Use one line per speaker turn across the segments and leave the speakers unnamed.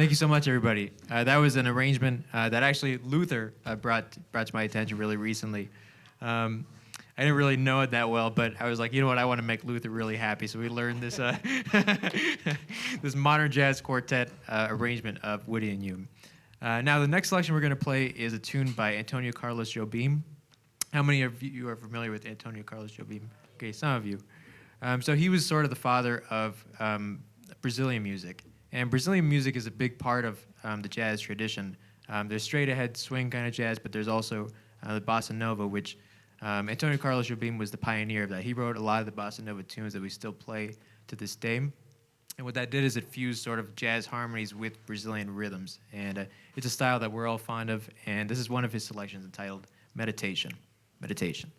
Thank you so much, everybody. That was an arrangement that actually Luther brought to my attention really recently. I didn't really know it that well, but I was like, you know what? I want to make Luther really happy. So we learned this this modern jazz quartet arrangement of Woody and Hume. Now, the next selection we're going to play is a tune by Antonio Carlos Jobim. How many of you are familiar with Antonio Carlos Jobim? Okay, some of you. So he was sort of the father of Brazilian music. And Brazilian music is a big part of the jazz tradition. There's straight-ahead swing kind of jazz, but there's also the bossa nova, which Antonio Carlos Jobim was the pioneer of that. He wrote a lot of the bossa nova tunes that we still play to this day. And what that did is it fused sort of jazz harmonies with Brazilian rhythms. And it's a style that we're all fond of. And this is one of his selections entitled Meditation. Meditation.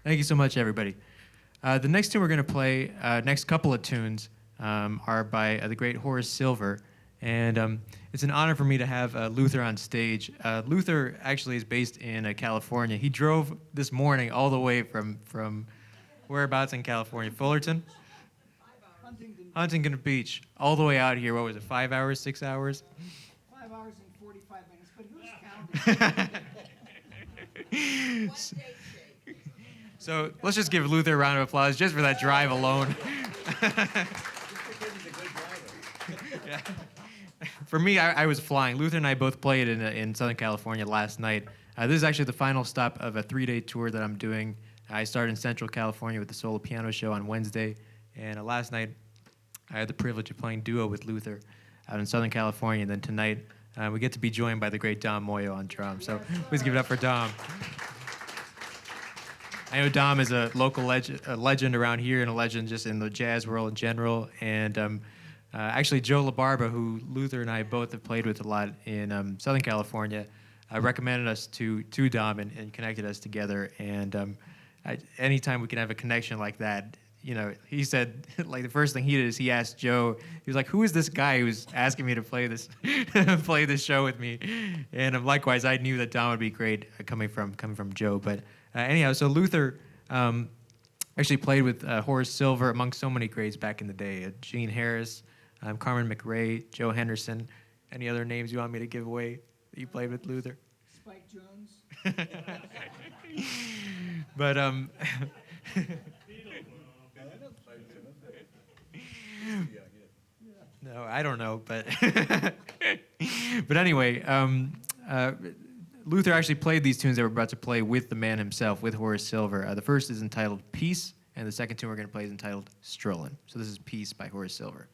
Thank you so much, everybody. The next tune we're going to play, next couple of tunes, are by the great Horace Silver. And it's an honor for me to have Luther on stage. Luther actually is based in California. He drove this morning all the way from whereabouts in California? Fullerton? Huntington Beach. All the way out here. What was it, 5 hours, 6 hours?
5 hours and 45 minutes, but who's counting?
So let's just give Luther a round of applause just for that drive alone. Yeah. For me, I was flying. Luther and I both played in Southern California last night. This is actually the final stop of a 3-day tour that I'm doing. I started in Central California with the solo piano show on Wednesday, and last night I had the privilege of playing duo with Luther out in Southern California. And then tonight we get to be joined by the great Dom Moio on drums. So please give it up for Dom. I know Dom is a local legend around here and a legend just in the jazz world in general. And actually, Joe LaBarba, who Luther and I both have played with a lot in Southern California, recommended us to Dom and connected us together. And anytime we can have a connection like that, you know, he said, like, the first thing he did is he asked Joe, he was like, who is this guy who's asking me to play this play this show with me? And likewise, I knew that Dom would be great coming from Joe. But anyhow, so Luther actually played with Horace Silver among so many greats back in the day. Gene Harris, Carmen McRae, Joe Henderson. Any other names you want me to give away that you played with Luther?
Spike Jones.
But no, I don't know, but but anyway, Luther actually played these tunes that we're about to play with the man himself, with Horace Silver. The first is entitled Peace, and the second tune we're going to play is entitled Strollin'. So this is Peace by Horace Silver.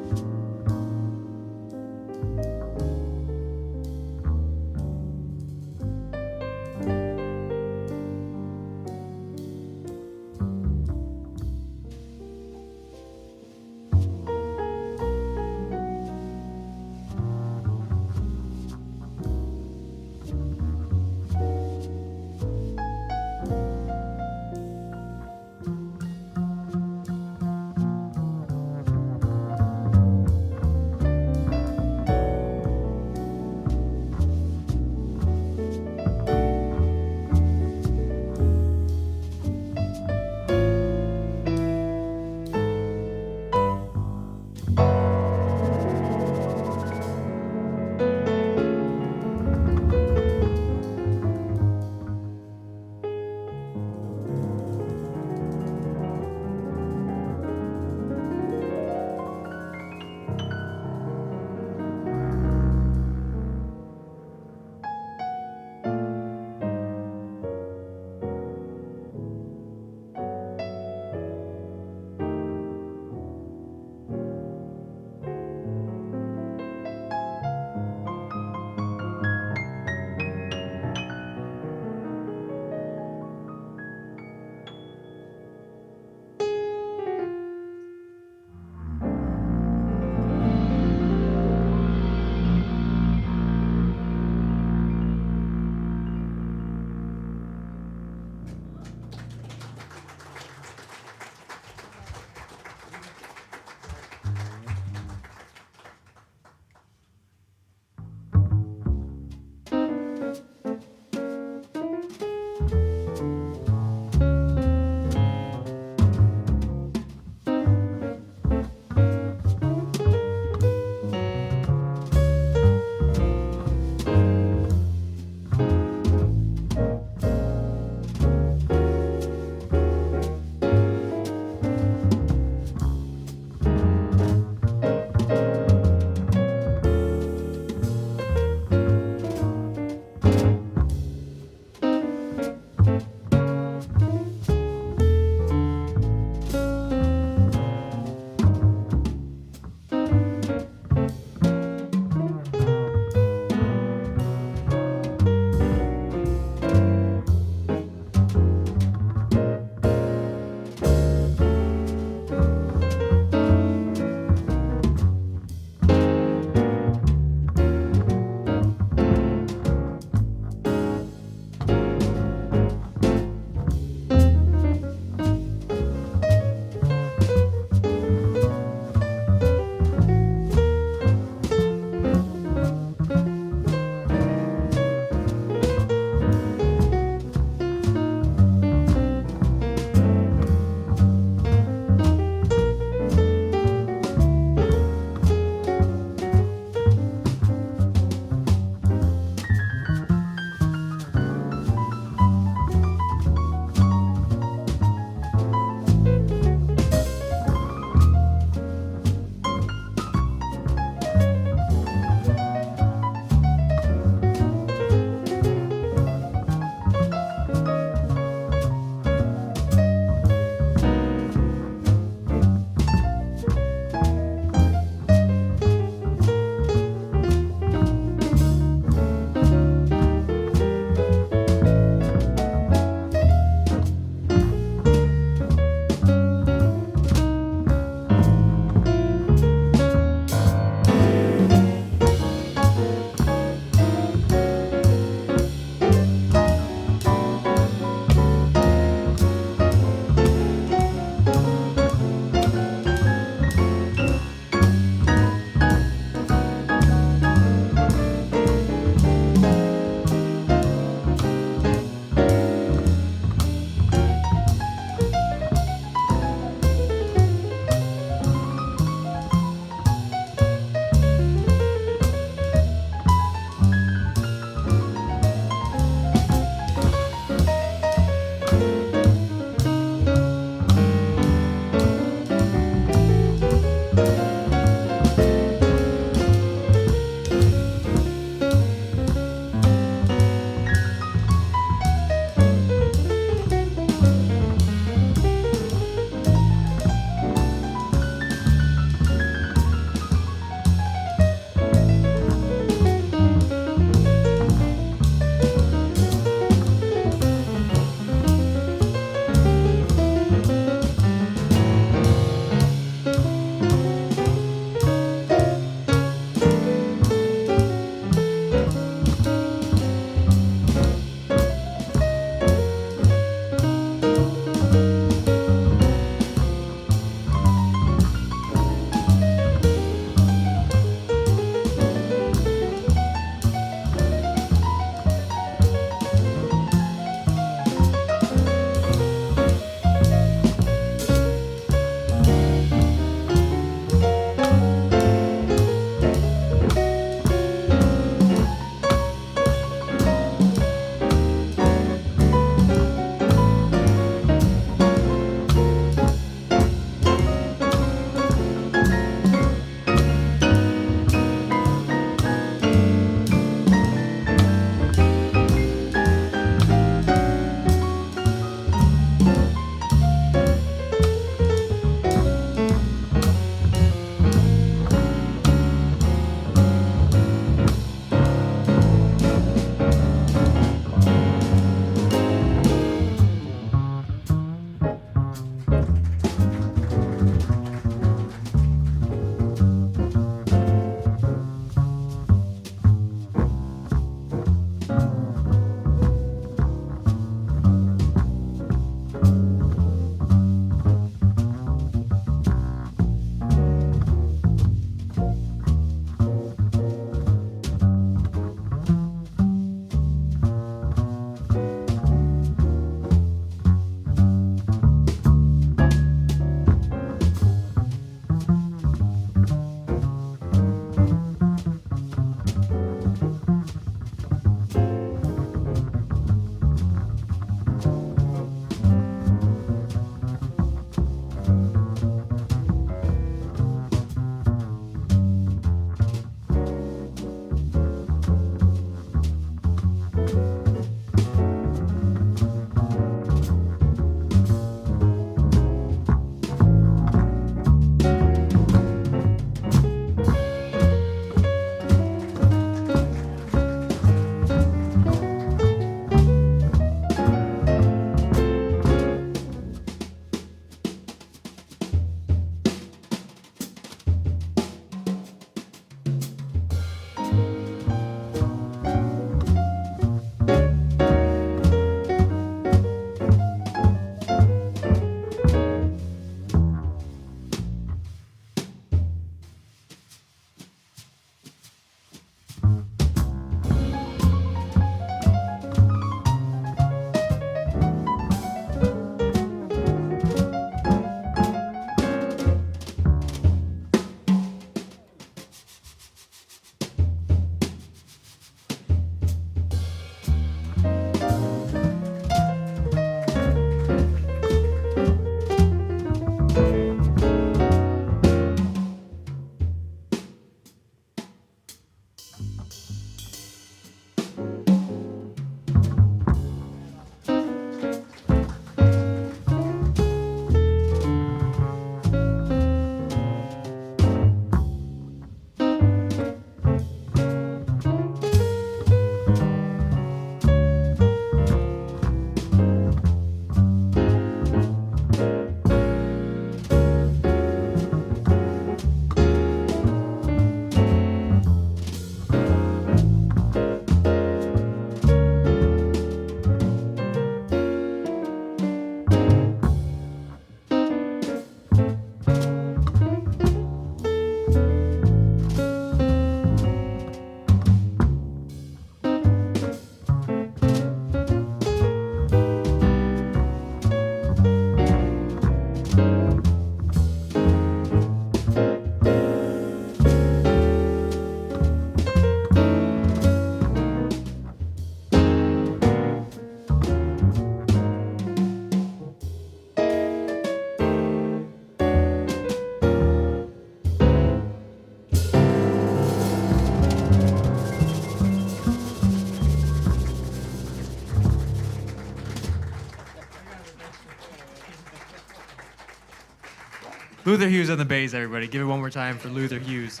Luther Hughes on the bass, everybody. Give it one more time for Luther Hughes.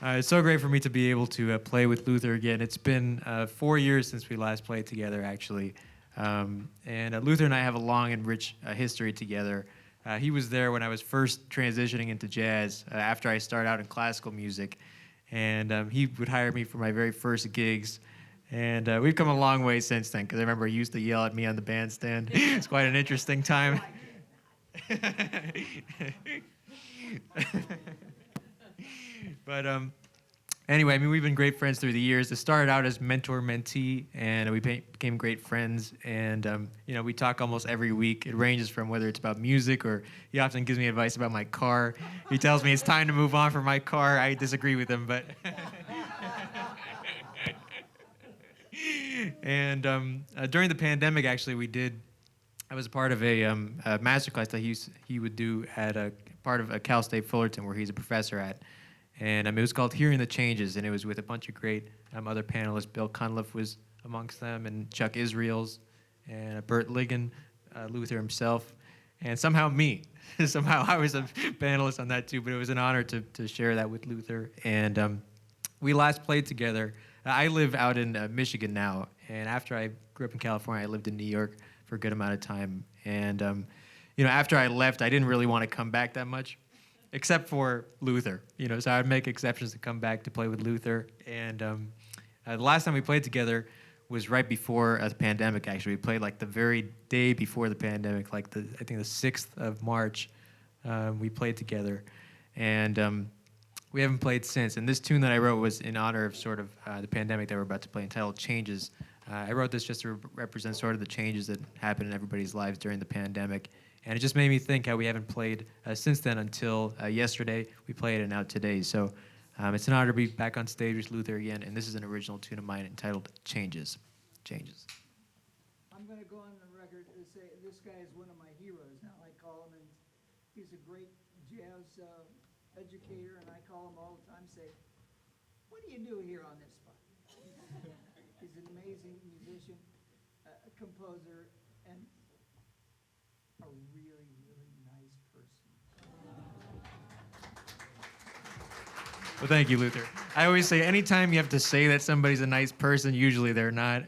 It's so great for me to be able to play with Luther again. It's been 4 years since we last played together, actually. And Luther and I have a long and rich history together. He was there when I was first transitioning into jazz after I started out in classical music. And he would hire me for my very first gigs. And we've come a long way since then, because I remember he used to yell at me on the bandstand. It's quite an interesting time. But anyway, I mean, we've been great friends through the years. It started out as mentor-mentee, and we became great friends. And we talk almost every week. It ranges from whether it's about music, or he often gives me advice about my car. He tells me it's time to move on from my car. I disagree with him, but. And during the pandemic, actually, I was a part of a masterclass that he would do at a part of Cal State Fullerton, where he's a professor at. And it was called Hearing the Changes, and it was with a bunch of great other panelists. Bill Cunliffe was amongst them, and Chuck Israels, and Bert Ligon, Luther himself, and somehow me. Somehow I was a panelist on that too, but it was an honor to share that with Luther. And we last played together. I live out in Michigan now, and after I grew up in California, I lived in New York for a good amount of time. And after I left, I didn't really want to come back that much, except for Luther. So I'd make exceptions to come back to play with Luther. And the last time we played together was right before the pandemic. Actually, we played like the very day before the pandemic, like I think the 6th of March. We played together, and we haven't played since. And this tune that I wrote was in honor of sort of the pandemic that we're about to play, entitled Changes. I wrote this just to represent sort of the changes that happened in everybody's lives during the pandemic. And it just made me think how we haven't played since then until yesterday. We played, and now today. So it's an honor to be back on stage with Luther again. And this is an original tune of mine entitled Changes. Changes.
I'm going to go on the record and say this guy is one of my heroes. Now I call him, and he's a great jazz educator, and I call him all the time, say, what do you do here on this spot? He's an amazing musician, a composer, and a really, really nice person.
Well, thank you, Luther. I always say anytime you have to say that somebody's a nice person, usually they're not.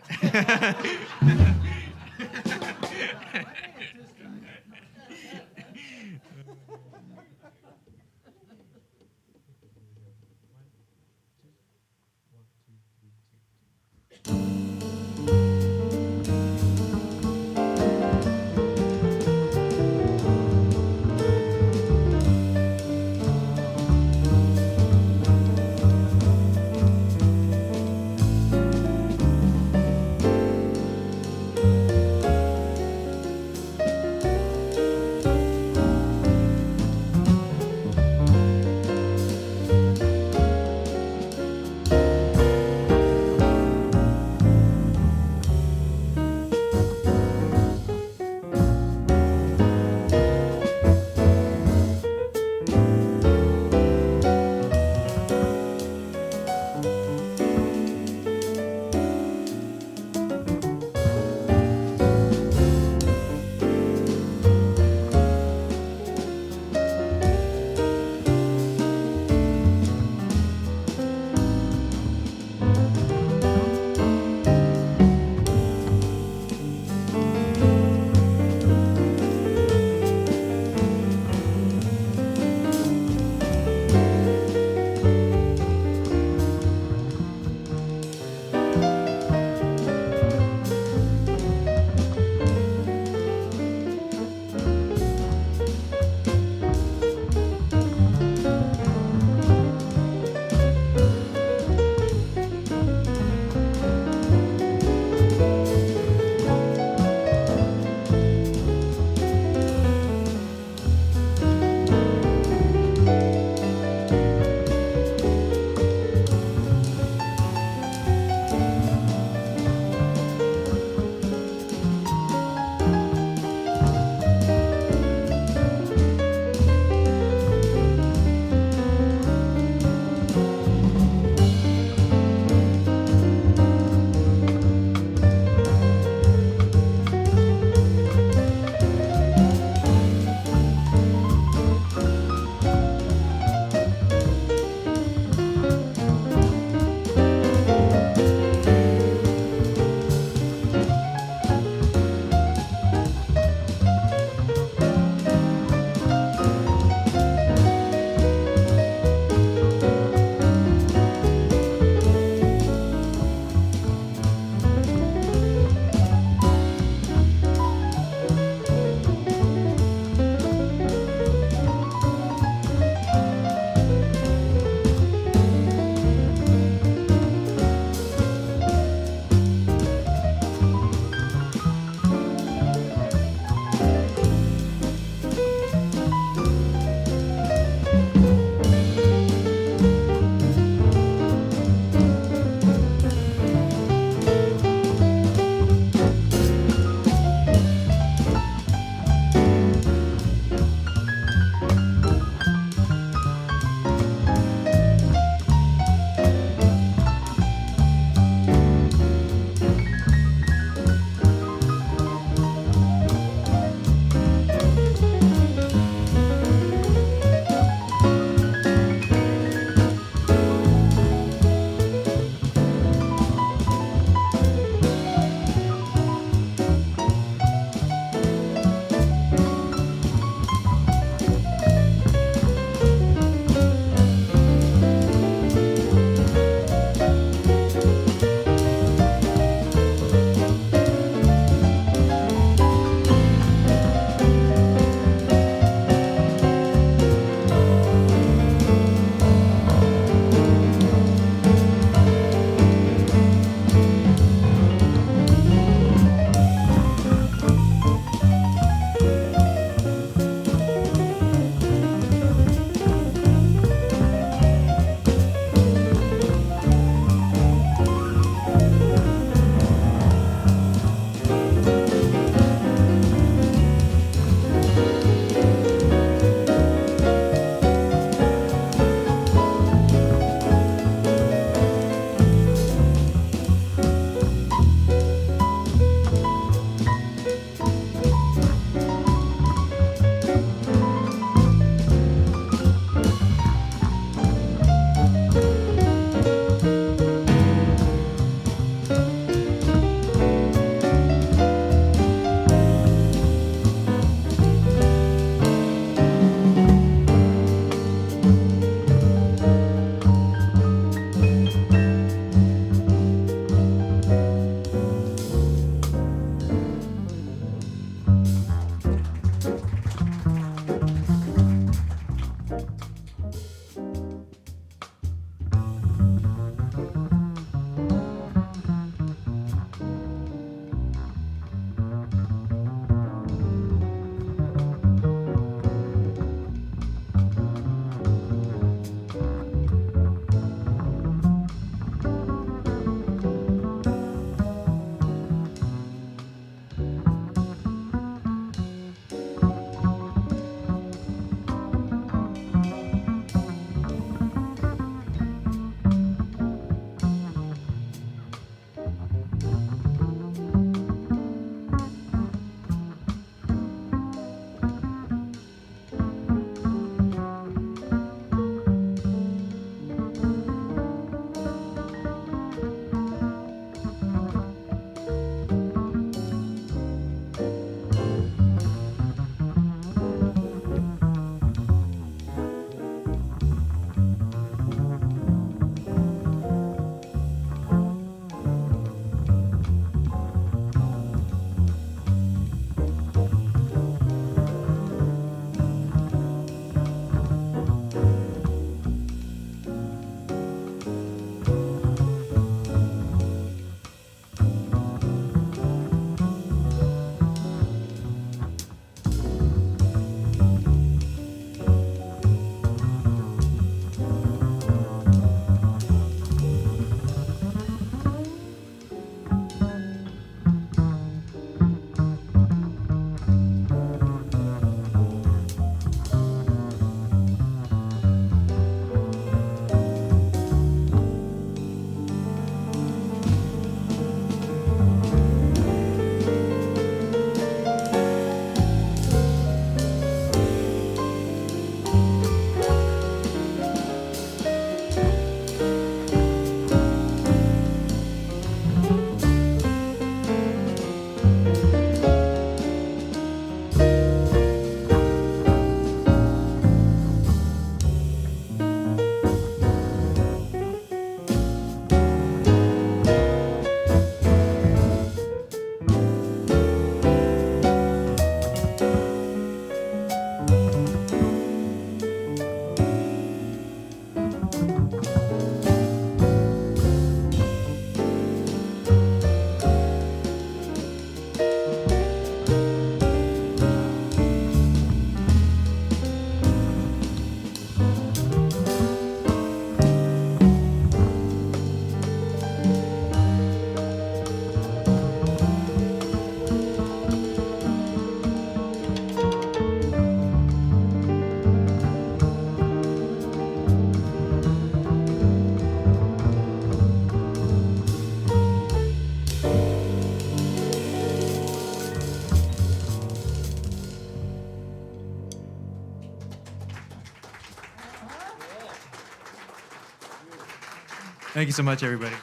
Thank you so much, everybody.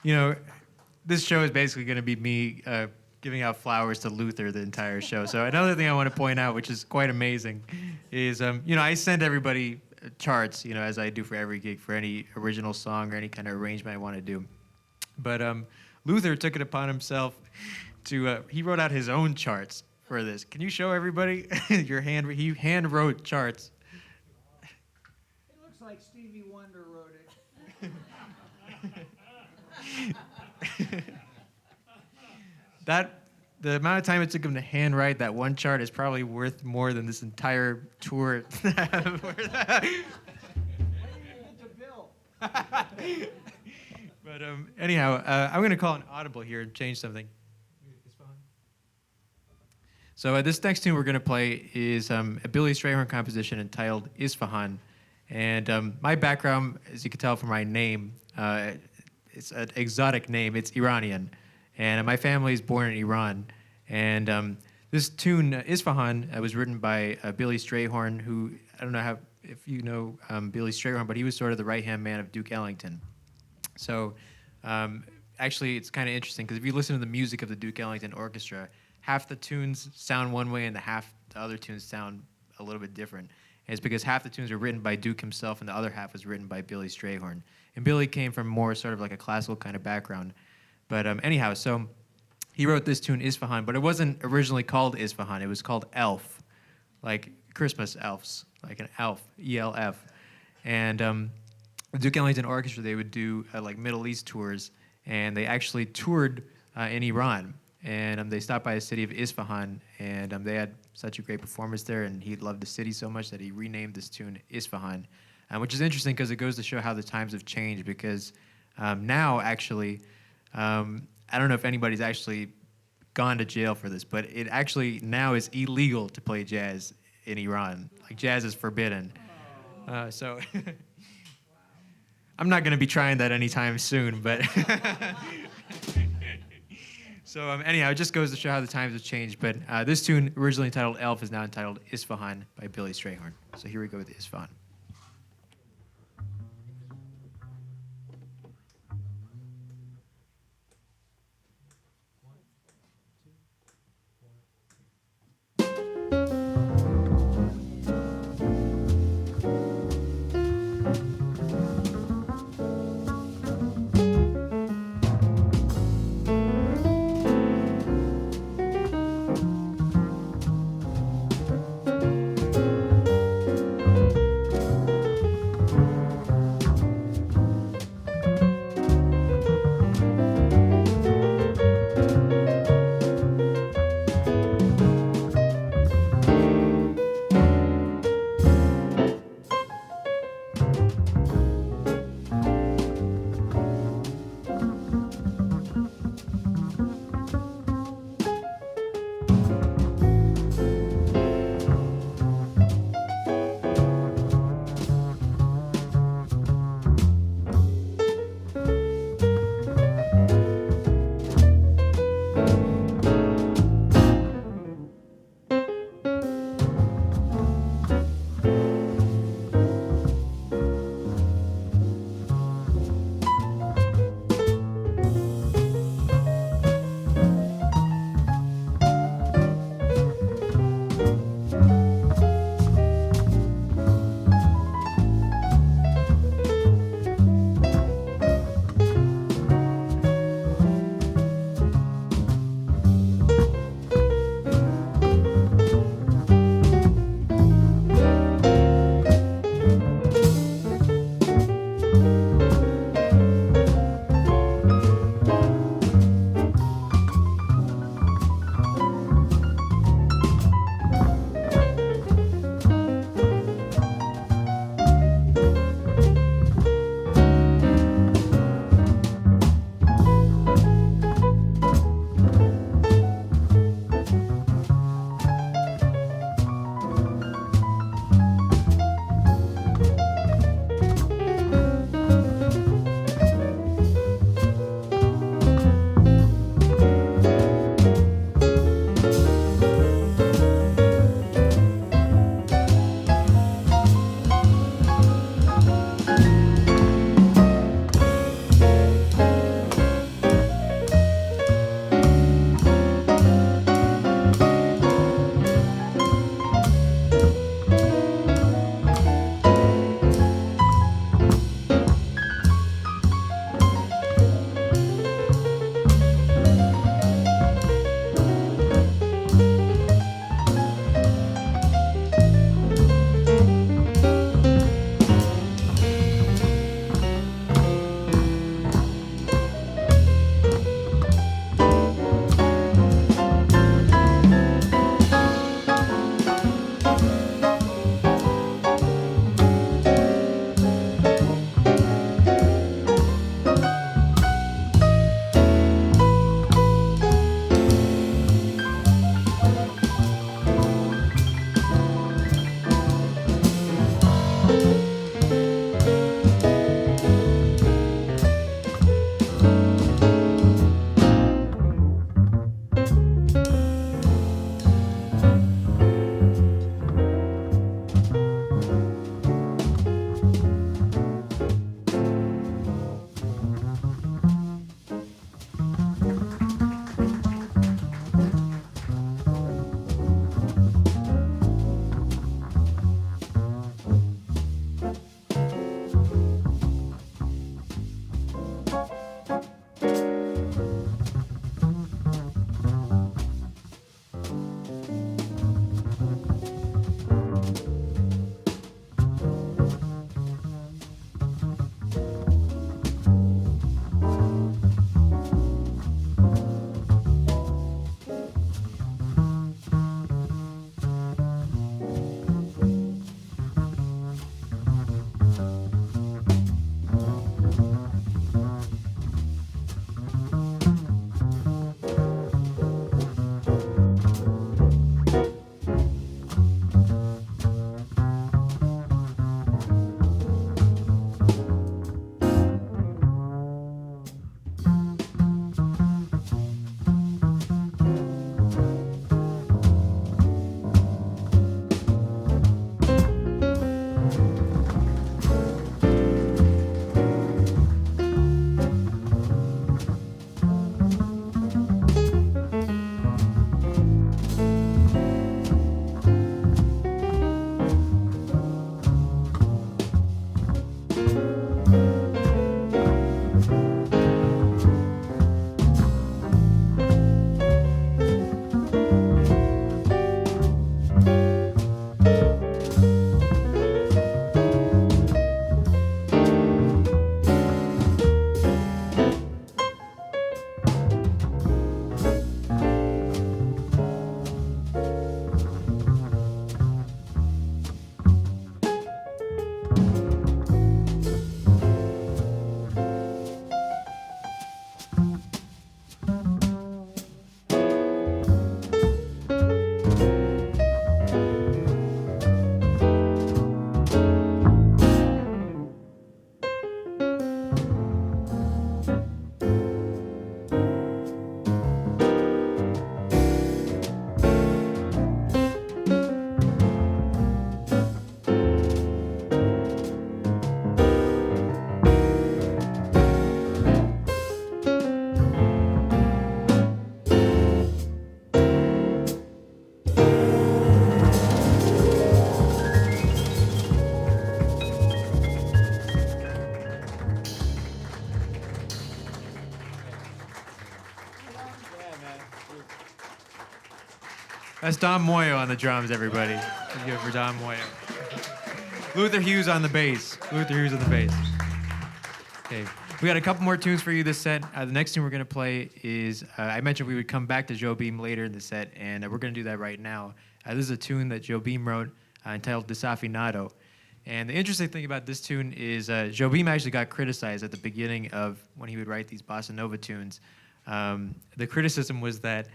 You know, this show is basically going to be me giving out flowers to Luther the entire show. So another thing I want to point out, which is quite amazing, is I send everybody charts, as I do for every gig, for any original song or any kind of arrangement I want to do. But Luther took it upon himself to he wrote out his own charts for this. Can you show everybody he hand wrote charts?
It looks like Stevie Wonder wrote it.
The amount of time it took him to handwrite that one chart is probably worth more than this entire tour.
Where did you get the bill?
But anyhow, I'm going to call an audible here and change something. So this next tune we're going to play is a Billy Strayhorn composition entitled Isfahan. And my background, as you can tell from my name, it's an exotic name. It's Iranian. And my family is born in Iran. And this tune, Isfahan, was written by Billy Strayhorn, who, I don't know if you know Billy Strayhorn, but he was sort of the right-hand man of Duke Ellington. So actually, it's kind of interesting, because if you listen to the music of the Duke Ellington Orchestra, half the tunes sound one way and the other tunes sound a little bit different. And it's because half the tunes are written by Duke himself and the other half was written by Billy Strayhorn. And Billy came from more sort of like a classical kind of background. But anyhow, so he wrote this tune, Isfahan, but it wasn't originally called Isfahan. It was called Elf, like Christmas elves, like an elf, E-L-F. And the Duke Ellington Orchestra, they would do like Middle East tours, and they actually toured in Iran. And they stopped by the city of Isfahan, and they had such a great performance there, and he loved the city so much that he renamed this tune Isfahan, which is interesting because it goes to show how the times have changed, because now, actually, I don't know if anybody's actually gone to jail for this, but it actually now is illegal to play jazz in Iran. Like, jazz is forbidden. So I'm not going to be trying that anytime soon, but... So anyhow, it just goes to show how the times have changed. But this tune, originally entitled Elf, is now entitled Isfahan by Billy Strayhorn. So here we go with Isfahan. That's Don Moio on the drums, everybody. Let's give it for Don Moio. Luther Hughes on the bass. Luther Hughes on the bass. Okay, we got a couple more tunes for you this set. The next tune we're gonna play is, I mentioned we would come back to Joe Beam later in the set, and we're gonna do that right now. This is a tune that Joe Beam wrote entitled Desafinado. And the interesting thing about this tune is Joe Beam actually got criticized at the beginning of when he would write these bossa nova tunes. The criticism was that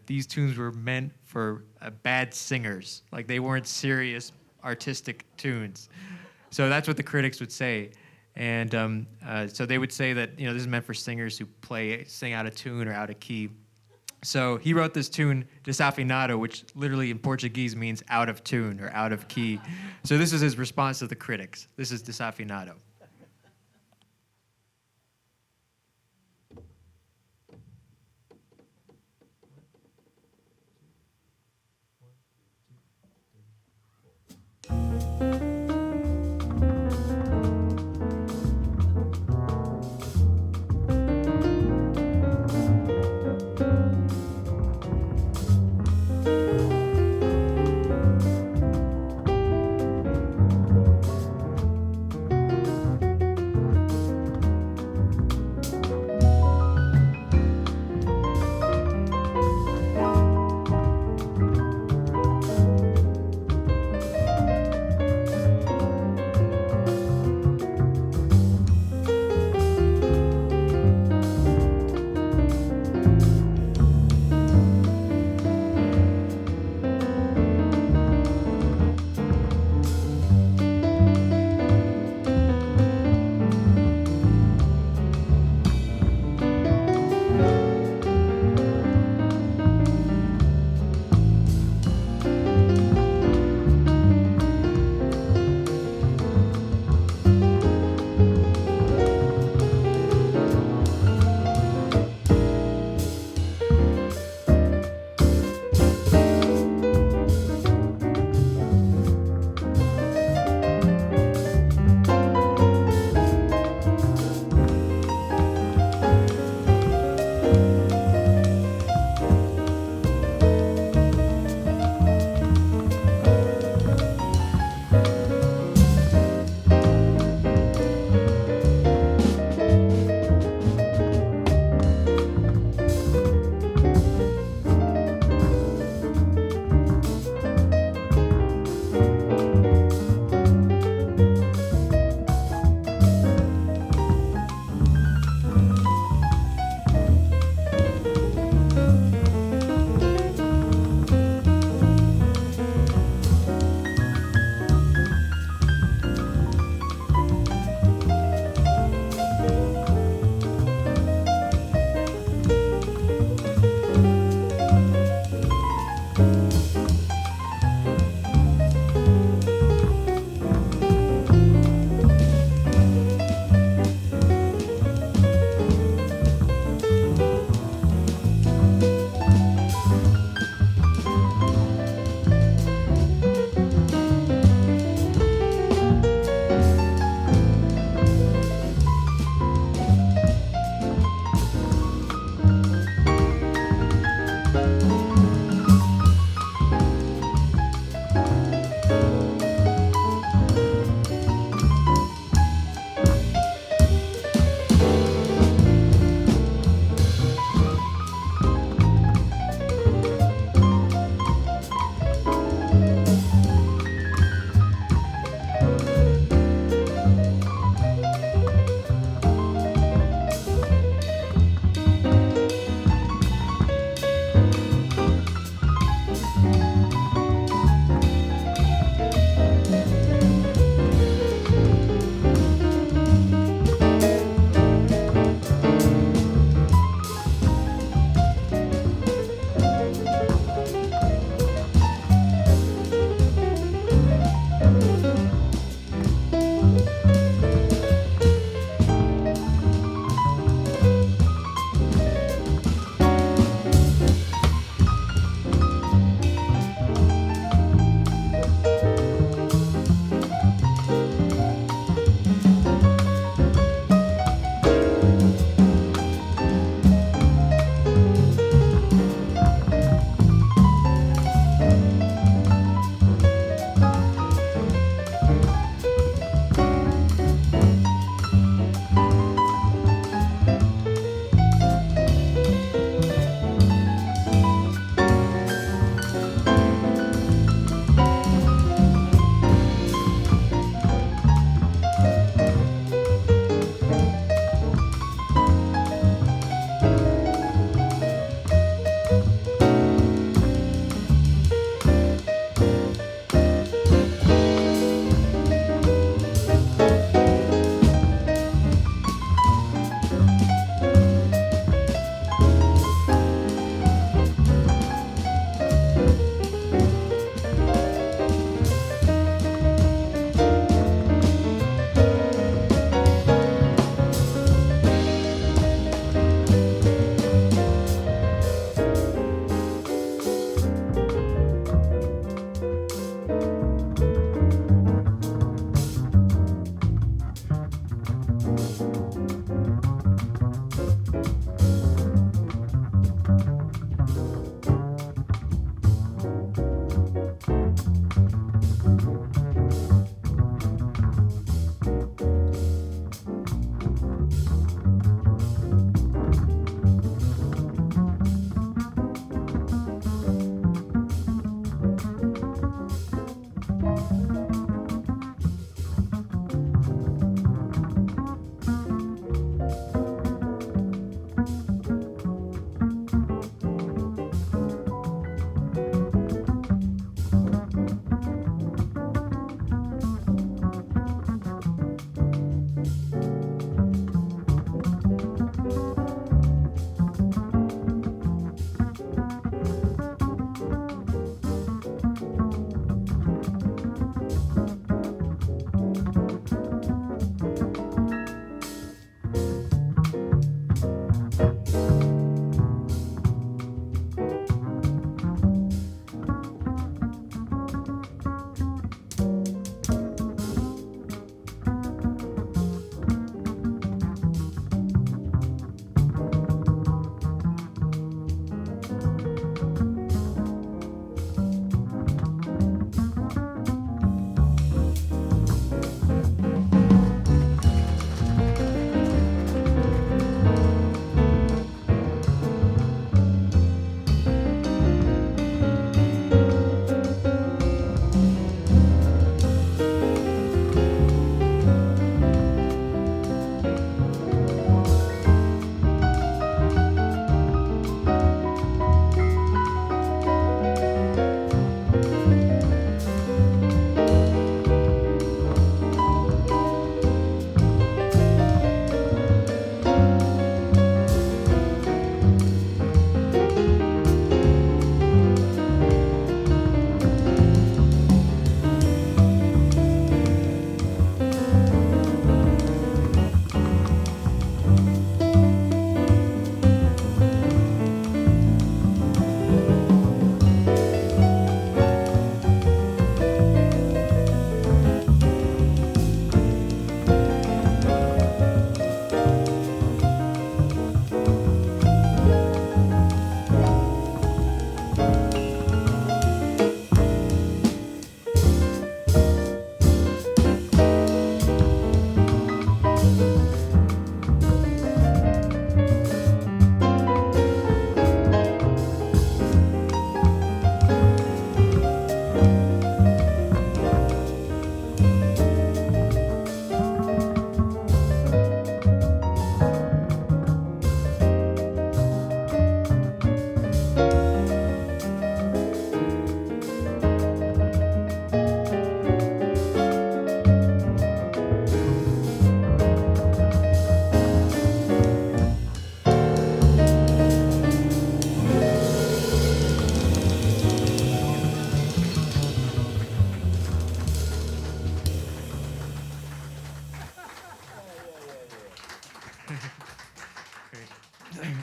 these tunes were meant for bad singers, like they weren't serious artistic tunes. So that's what the critics would say. And so they would say that, this is meant for singers who sing out of tune or out of key. So he wrote this tune, Desafinado, which literally in Portuguese means out of tune or out of key. So this is his response to the critics. This is Desafinado.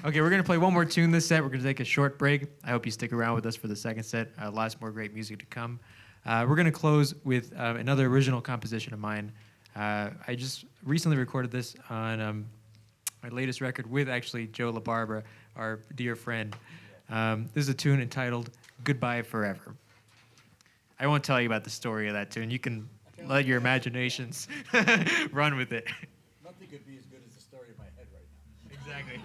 Okay, we're going to play one more tune this set. We're going to take a short break. I hope you stick around with us for the second set. Lots more great music to come. We're going to close with another original composition of mine. I just recently recorded this on my latest record with actually Joe LaBarbera, our dear friend. This is a tune entitled Goodbye Forever. I won't tell you about the story of that tune. You can let your imaginations run with it.
Nothing could be as good as the story in my head right now.
Exactly.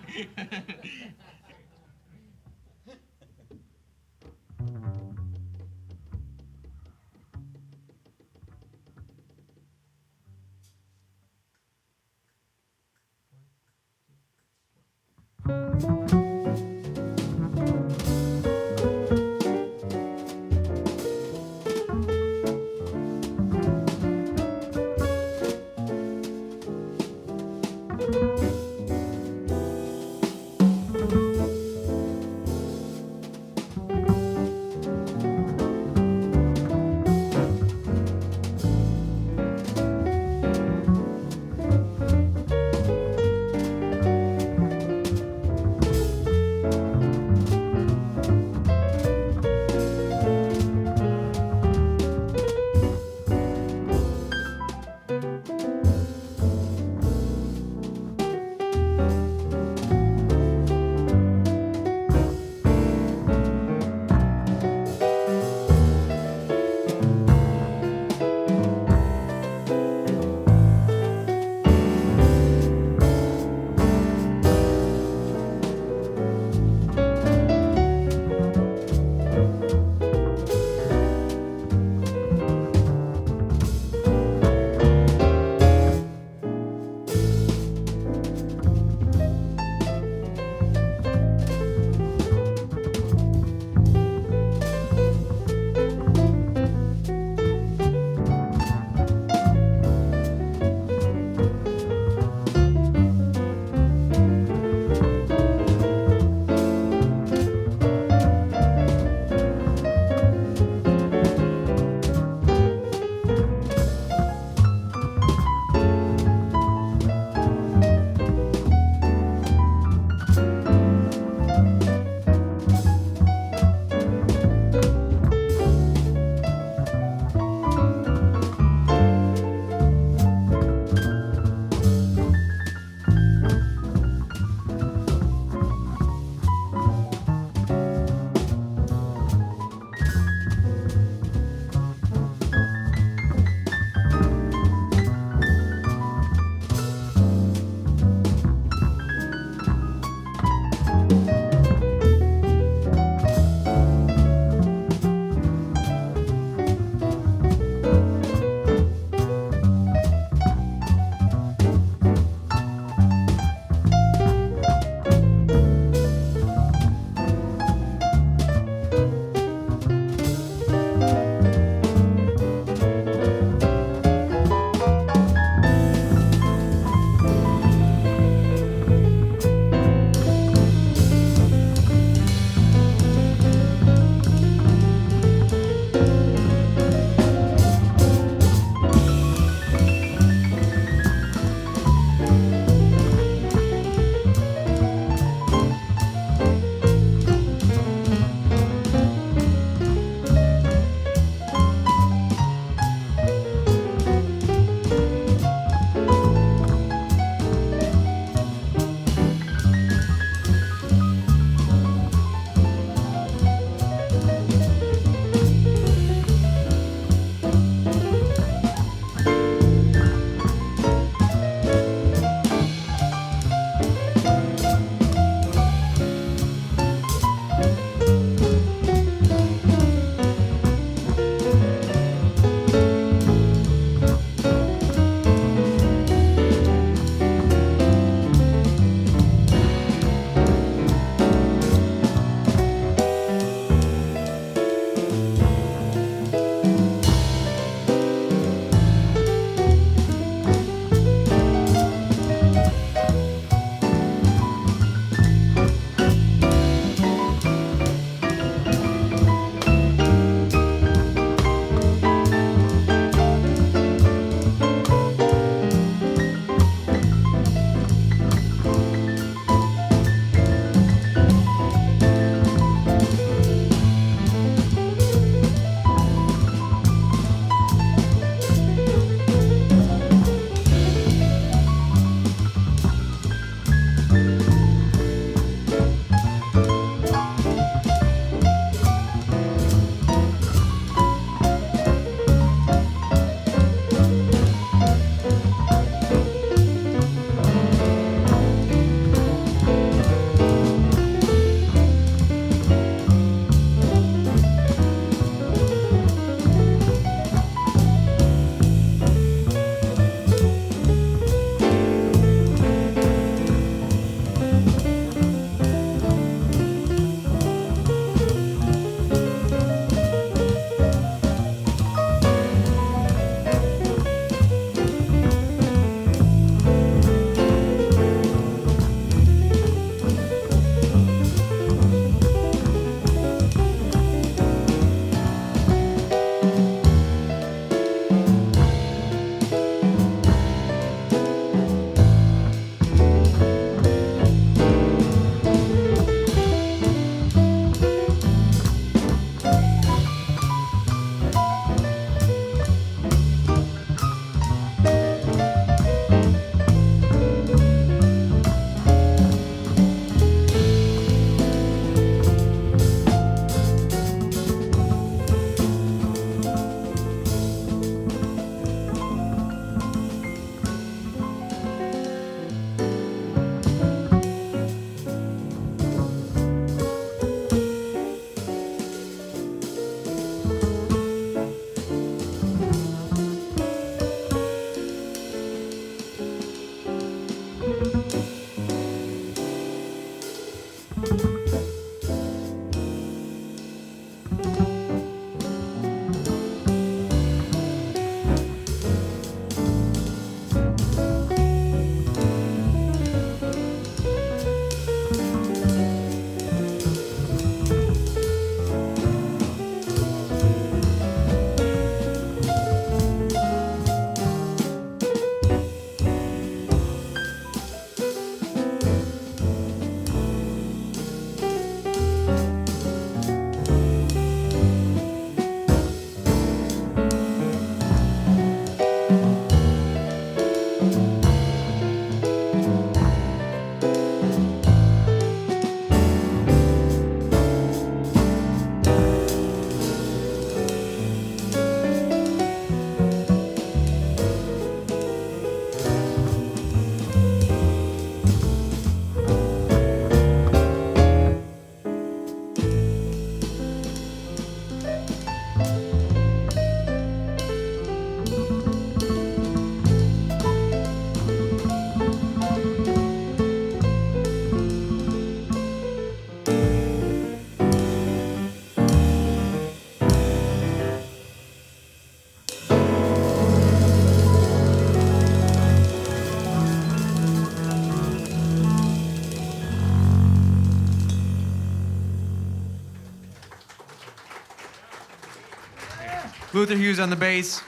Luther Hughes on the bass,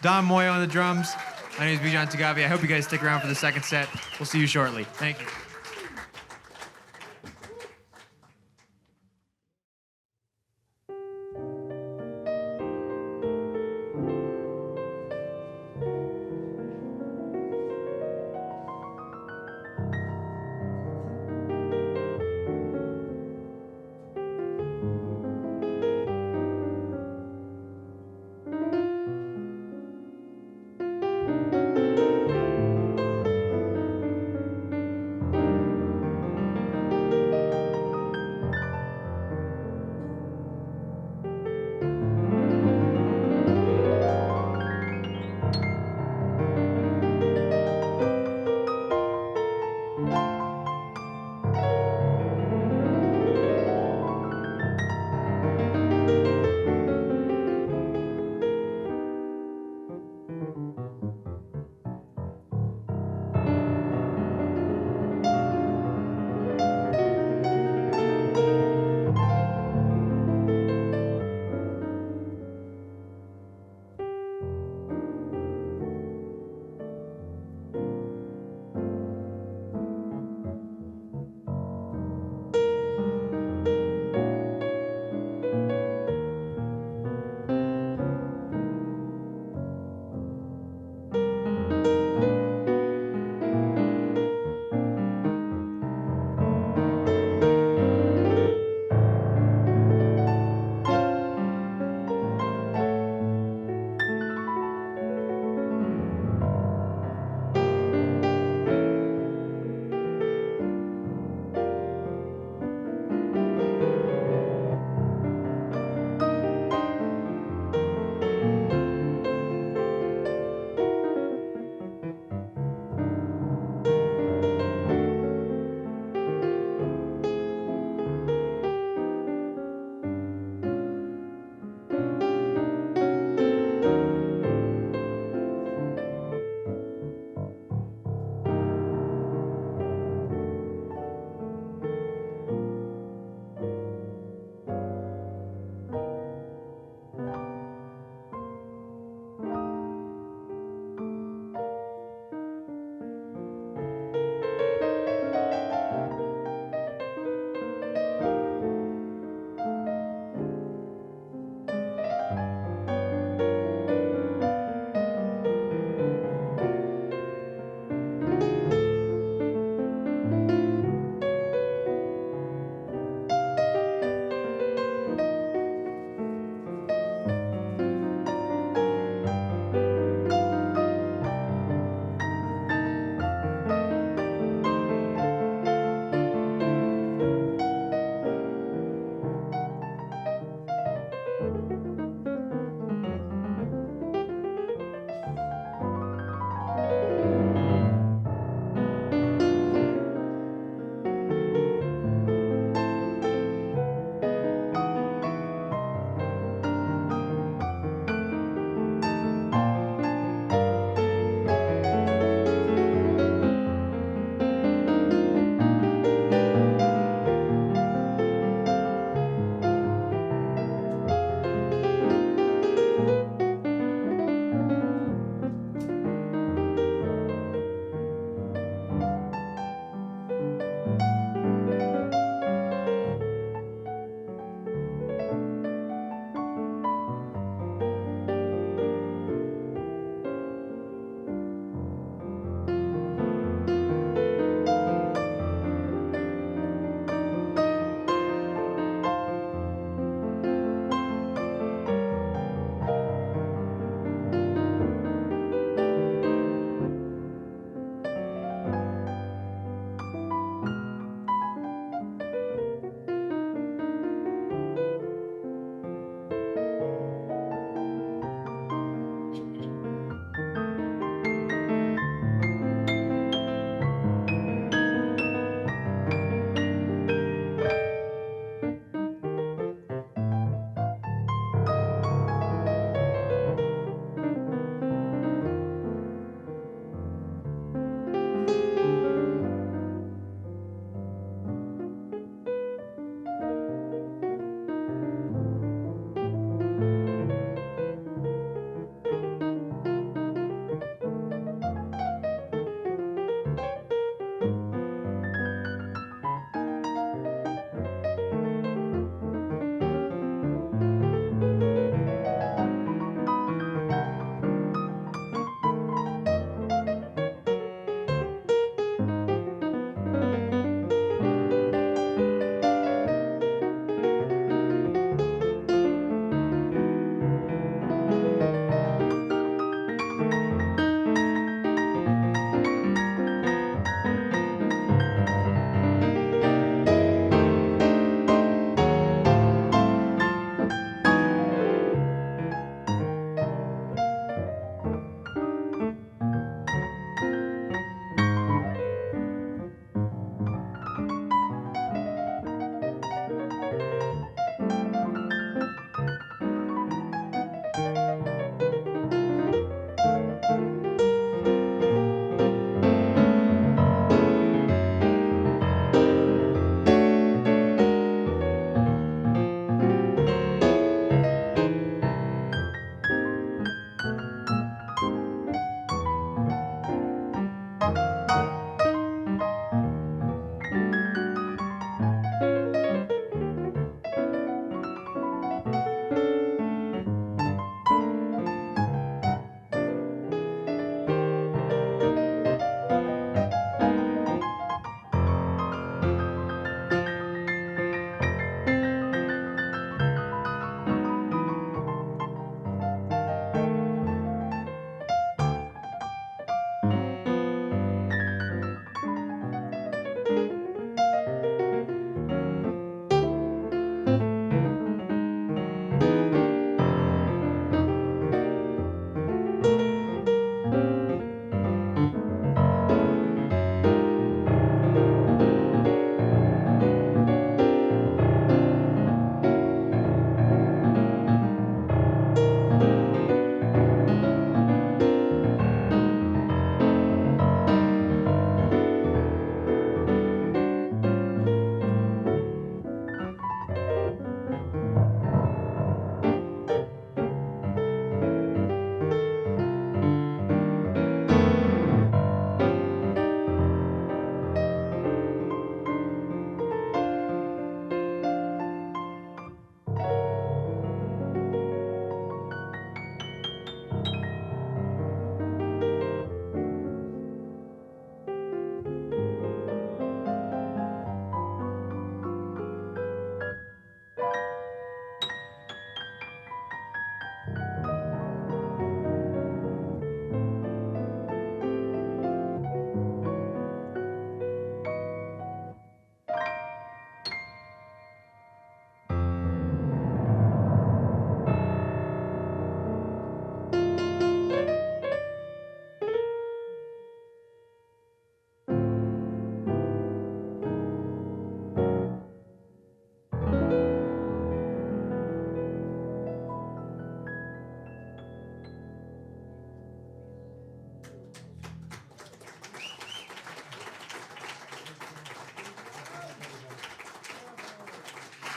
Don Moyo on the drums. My name is Bijan Taghavi. I hope you guys stick around for the second set. We'll see you shortly. Thank you.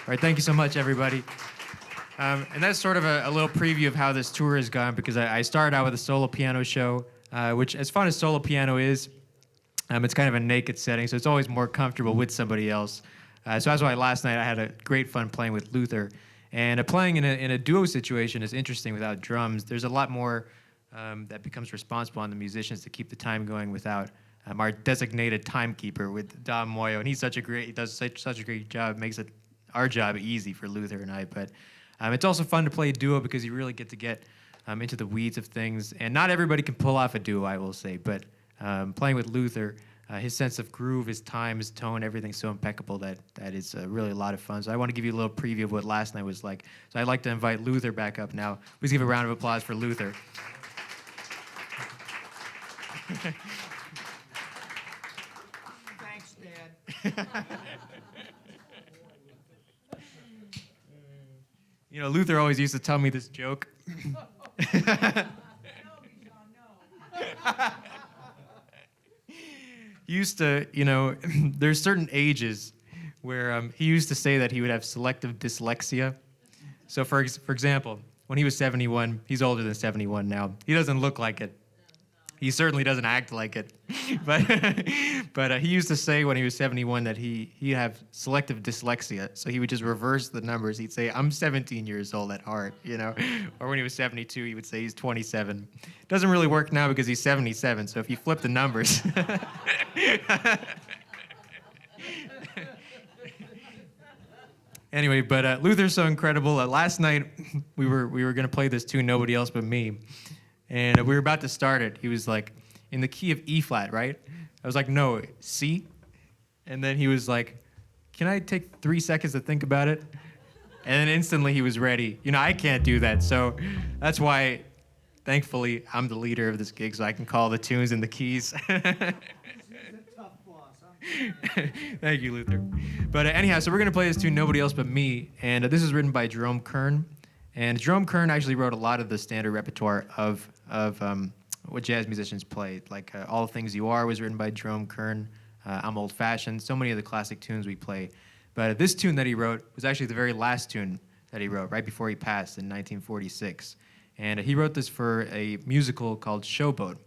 right, thank you so much, everybody. And that's sort of a little preview of how this tour has gone, because I started out with a solo piano show, which, as fun as solo piano is, it's kind of a naked setting, so it's always more comfortable with somebody else. So that's why last night I had a great fun playing with Luther. And playing in a duo situation is interesting without drums. There's a lot more that becomes responsible on the musicians to keep the time going without our designated timekeeper with Dom Moio. And he does such a great job, makes our job easy for Luther and I. But it's also fun to play a duo because you really get to get into the weeds of things. And not everybody can pull off a duo, I will say. But playing with Luther, his sense of groove, his time, his tone, everything's so impeccable that is really a lot of fun. So I want to give you a little preview of what last night was like. So I'd like to invite Luther back up now. Please give a round of applause for Luther.
Thanks, Dad.
You know, Luther always used to tell me this joke. He used to, there's certain ages where he used to say that he would have selective dyslexia. So for example, when he was 71, he's older than 71 now. He doesn't look like it. He certainly doesn't act like it. But he used to say when he was 71 that he'd have selective dyslexia. So he would just reverse the numbers. He'd say, I'm 17 years old at heart, Or when he was 72, he would say he's 27. Doesn't really work now because he's 77. So if you flip the numbers. Anyway, but Luther's so incredible. Last night we were going to play this tune, Nobody Else But Me. And we were about to start it. He was like, in the key of E flat, right? I was like, no, C. And then he was like, can I take 3 seconds to think about it? And then instantly he was ready. I can't do that. So that's why, thankfully, I'm the leader of this gig, so I can call the tunes and the keys. Thank you, Luther. But anyhow, so we're going to play this tune, Nobody Else But Me. And this is written by Jerome Kern. And Jerome Kern actually wrote a lot of the standard repertoire of what jazz musicians play. Like All the Things You Are was written by Jerome Kern. I'm Old Fashioned. So many of the classic tunes we play. But this tune that he wrote was actually the very last tune that he wrote right before he passed in 1946. And he wrote this for a musical called Showboat.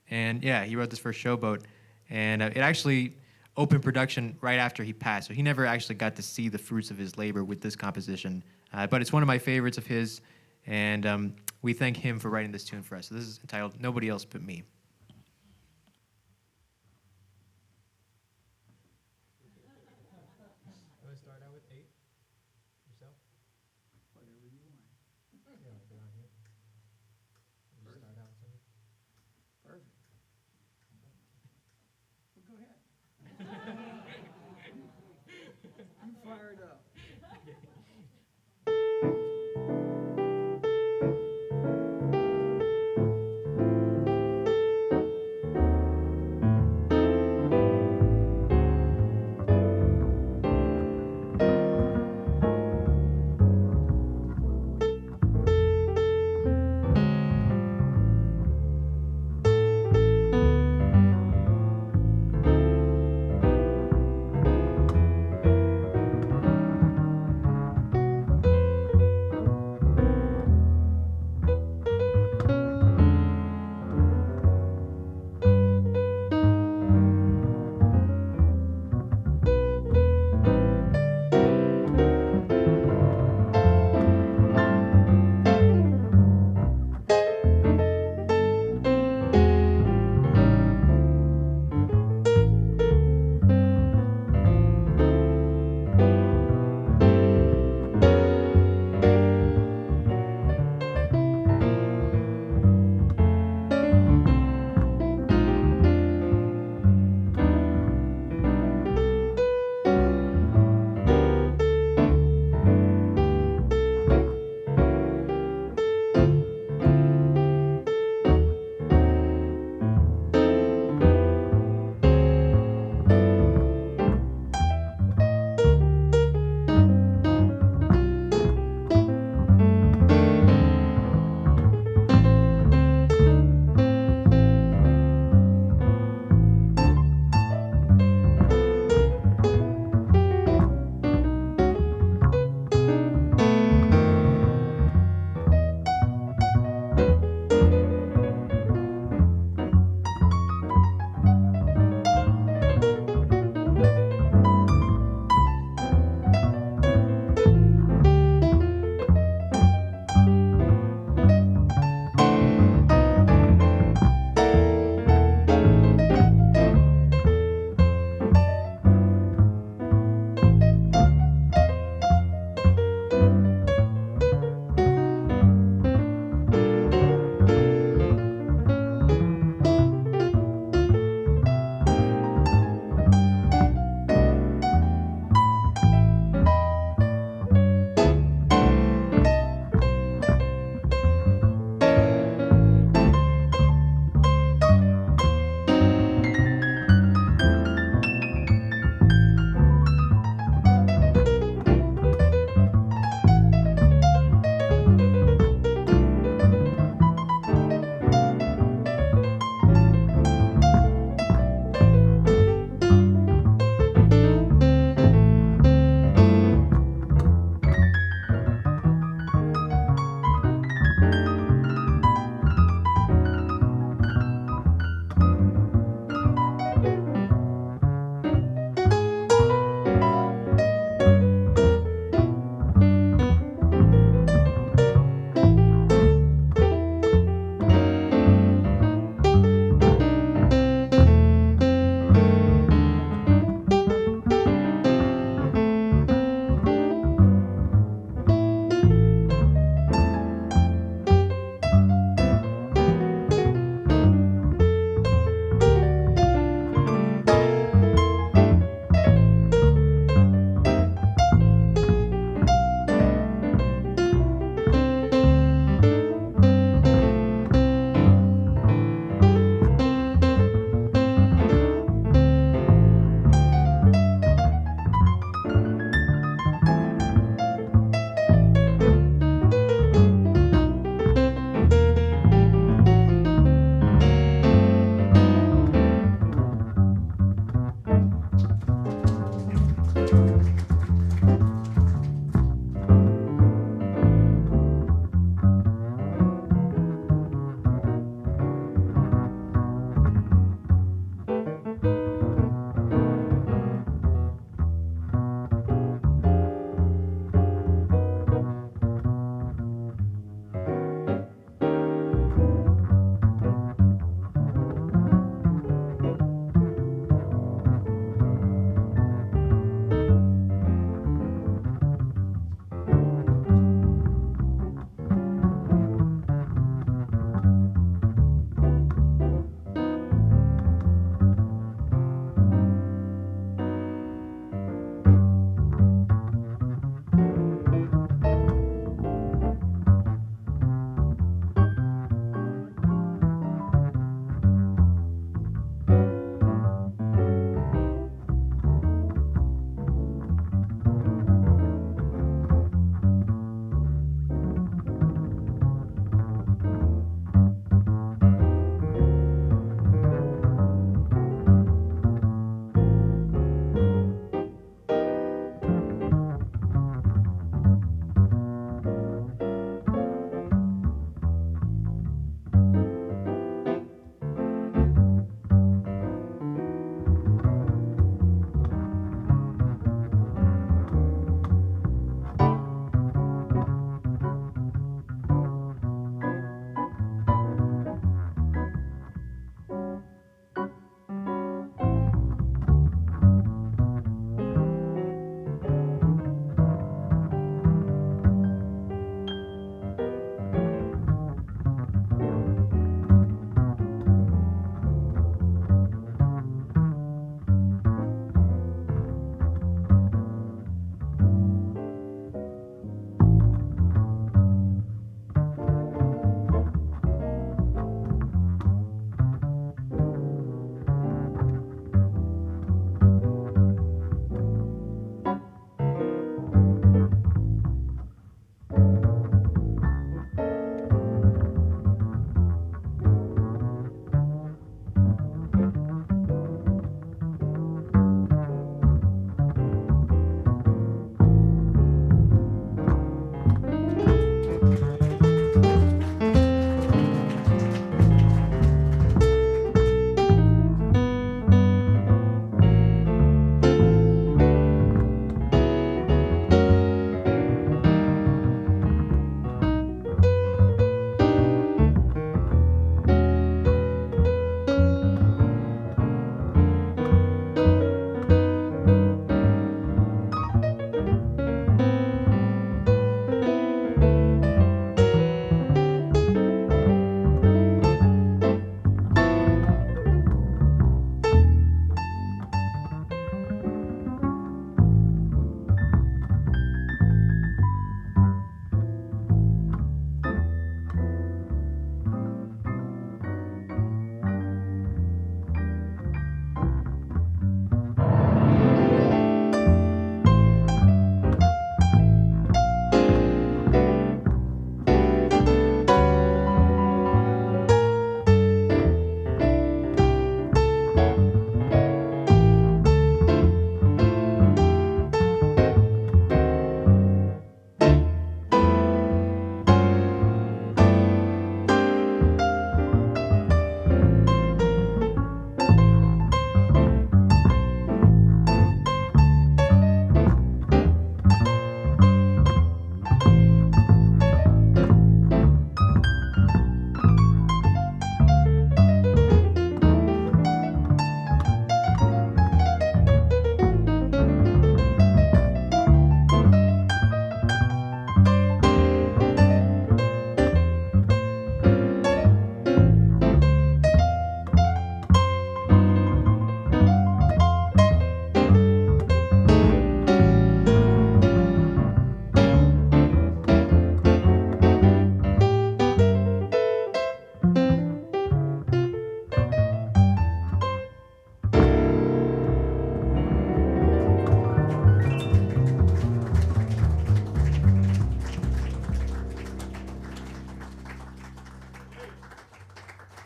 And yeah, he wrote this for Showboat. And it actually opened production right after he passed. So he never actually got to see the fruits of his labor with this composition. But it's one of my favorites of his, and we thank him for writing this tune for us. So this is entitled Nobody Else But Me.
Want to start out with 8 yourself?
Whatever you want.
Yeah, I'll get on here. We'll just start out with something.
Perfect. Well, go ahead. I'm fired up.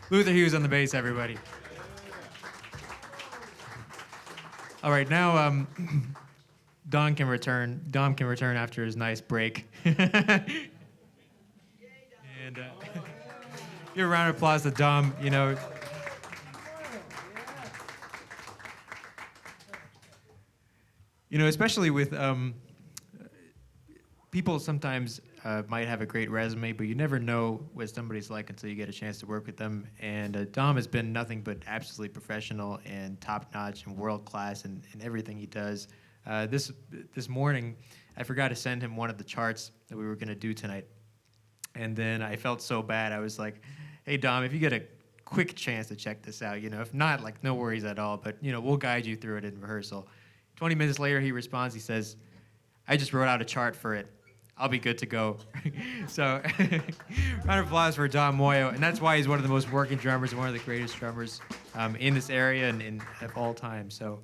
Luther Hughes on the bass, everybody. All right, now Dom can return after his nice break. And give a round of applause to Dom. Especially with people sometimes might have a great resume, but you never know what somebody's like until you get a chance to work with them. And Dom has been nothing but absolutely professional and top-notch and world-class in everything he does. This morning, I forgot to send him one of the charts that we were going to do tonight. And then I felt so bad. I was like, hey, Dom, if you get a quick chance to check this out, if not, like, no worries at all, but, we'll guide you through it in rehearsal. 20 minutes later, he responds, he says, I just wrote out a chart for it. I'll be good to go. So, round of applause for Dom Moio. And that's why he's one of the most working drummers and one of the greatest drummers in this area and of all time. So,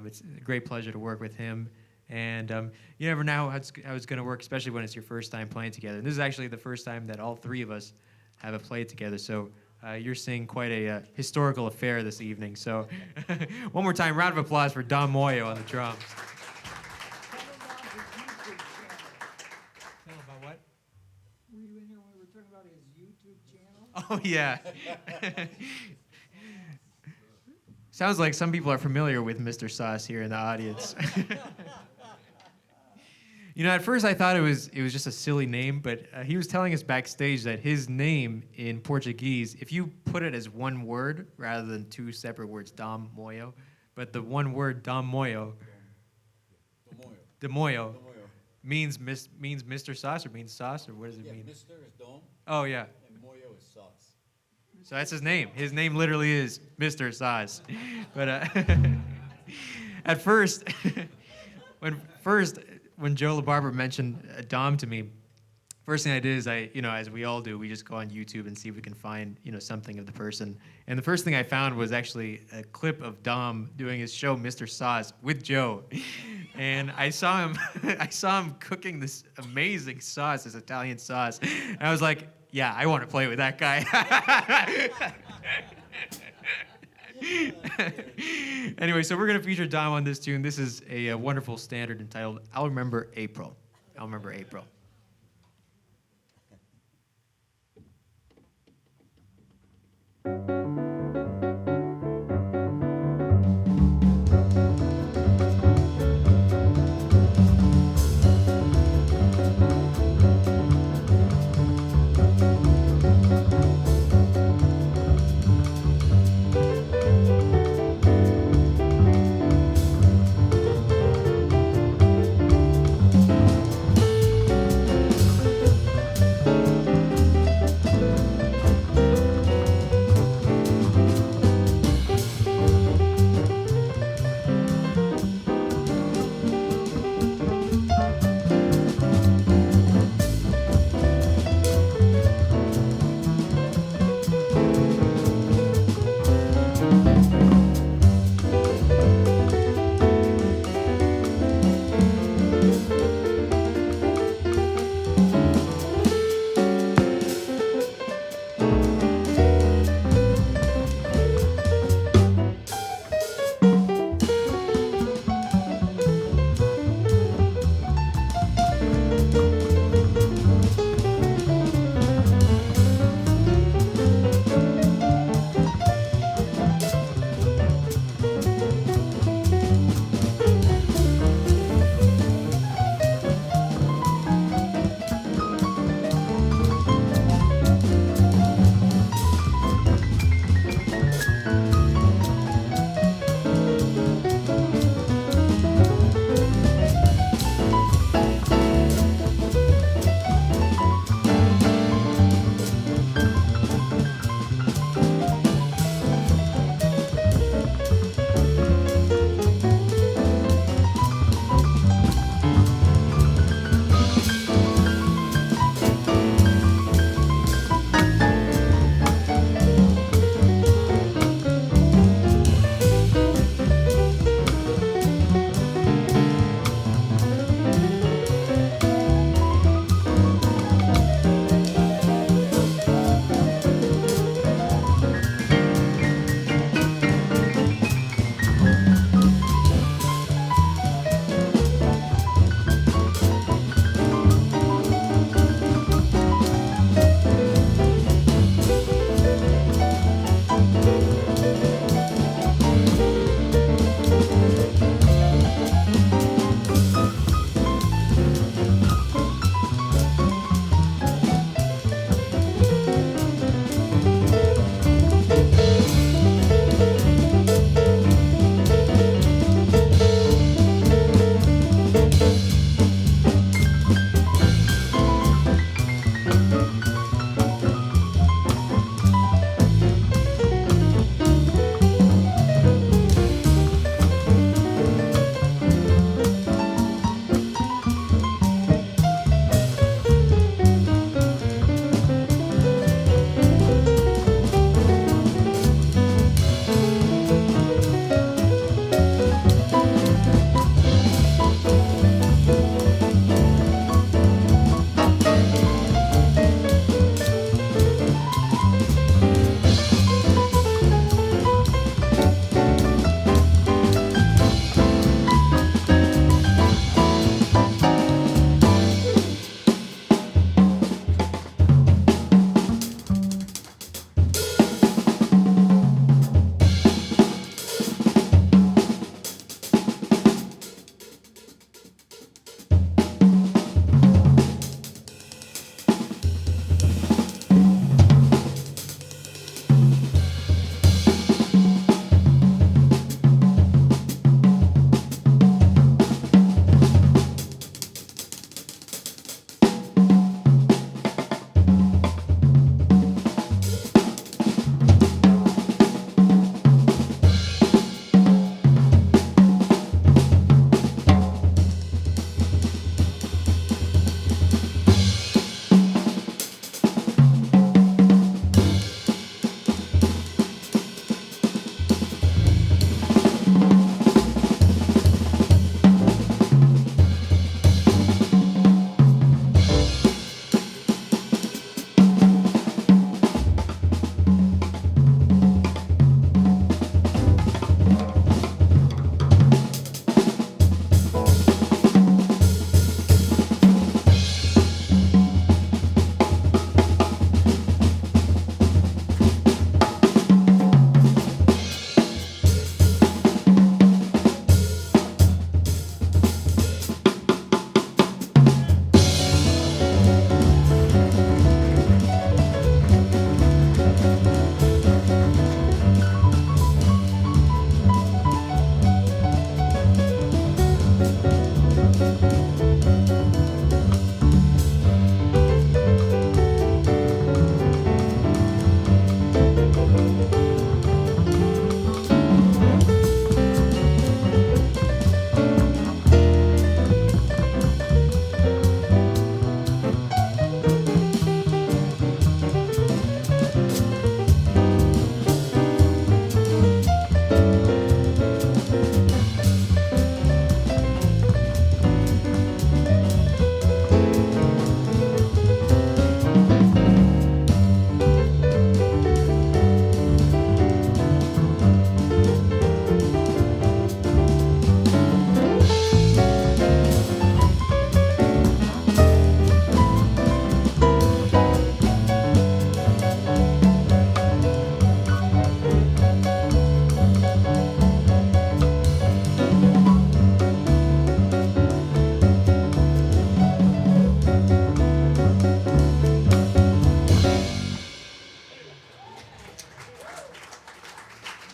it's a great pleasure to work with him. And you never know how it's going to work, especially when it's your first time playing together. And this is actually the first time that all three of us have played together. So, you're seeing quite a historical affair this evening. So, one more time, round of applause for Dom Moio on the drums.
Were you in here when we were talking about his YouTube channel?
Oh, yeah. Sounds like some people are familiar with Mr. Sauce here in the audience. At first I thought it was just a silly name, but he was telling us backstage that his name in Portuguese, if you put it as one word rather than two separate words, Dom Moio, but the one word Dom Moio, De Moio, means Mr. Sauce or means sauce, or what does it mean?
Mr. is Dom,
Oh, yeah.
and Moio is sauce.
So that's his name. His name literally is Mr. Sauce. But at first, when Joe LaBarbera mentioned Dom to me, first thing I did is as we all do, we just go on YouTube and see if we can find, something of the person. And the first thing I found was actually a clip of Dom doing his show, Mr. Sauce, with Joe. And I saw him cooking this amazing sauce, this Italian sauce. And I was like, yeah, I want to play with that guy. Anyway, so we're going to feature Dom on this tune. This is a wonderful standard entitled I'll Remember April. I'll Remember April.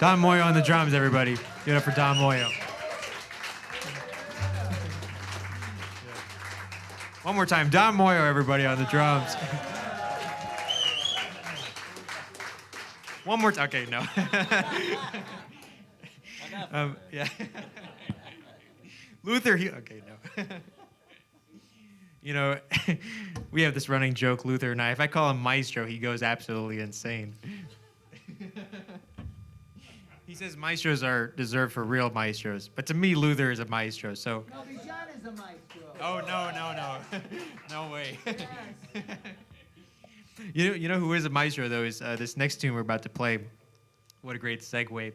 Don Moio on the drums, everybody. Give it up for Don Moio. One more time, Don Moio, everybody, on the drums. One more time. Okay, no. Yeah. Luther, okay, no. You know, we have this running joke, Luther and I. If I call him Maestro, he goes absolutely insane. He says maestros are reserved for real maestros, but to me, Luther is a maestro. So.
No, Bijan is a maestro.
Oh no, no way.
Yes.
You know who is a maestro though is this next tune we're about to play. What a great segue.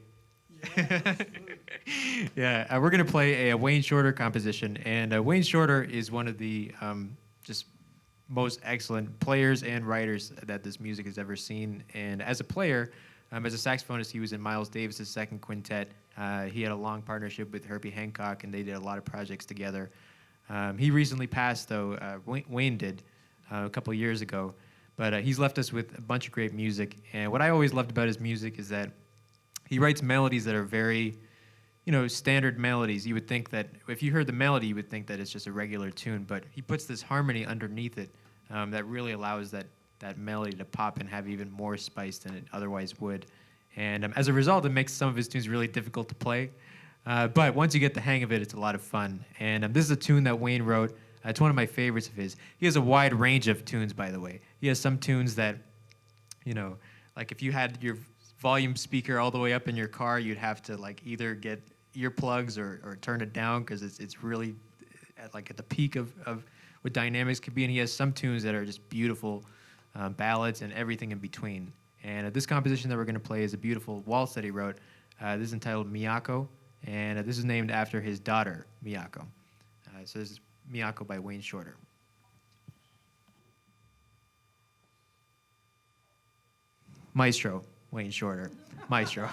Yeah, we're gonna play a Wayne Shorter composition, and Wayne Shorter is one of the just most excellent players and writers that this music has ever seen. And as a player, as a saxophonist, he was in Miles Davis's second quintet. He had a long partnership with Herbie Hancock, and they did a lot of projects together. He recently passed, though. Wayne did a couple of years ago, but he's left us with a bunch of great music. And what I always loved about his music is that he writes melodies that are very, standard melodies. You would think that if you heard the melody, you would think that it's just a regular tune, but he puts this harmony underneath it that really allows that melody to pop and have even more spice than it otherwise would. And as a result, it makes some of his tunes really difficult to play. But once you get the hang of it, it's a lot of fun. And this is a tune that Wayne wrote. It's one of my favorites of his. He has a wide range of tunes, by the way. He has some tunes that, like if you had your volume speaker all the way up in your car, you'd have to like either get earplugs or turn it down because it's really at the peak of what dynamics could be. And he has some tunes that are just beautiful ballads and everything in between. And this composition that we're going to play is a beautiful waltz that he wrote. This is entitled Miyako, and this is named after his daughter, Miyako. So this is Miyako by Wayne Shorter. Maestro, Wayne Shorter. Maestro.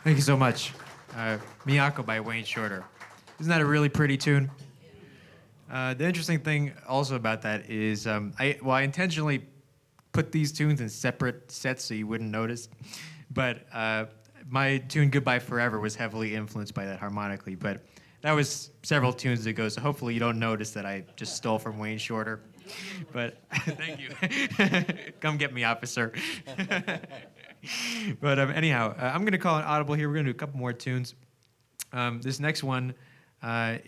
Thank you so much. Miyako by Wayne Shorter. Isn't that a really pretty tune? The interesting thing also about that is I intentionally put these tunes in separate sets so you wouldn't notice. But my tune Goodbye Forever was heavily influenced by that harmonically. But that was several tunes ago, so hopefully you don't notice that I just stole from Wayne Shorter. But thank you. Come get me, officer. But anyhow, I'm going to call an audible here. We're going to do a couple more tunes. This next one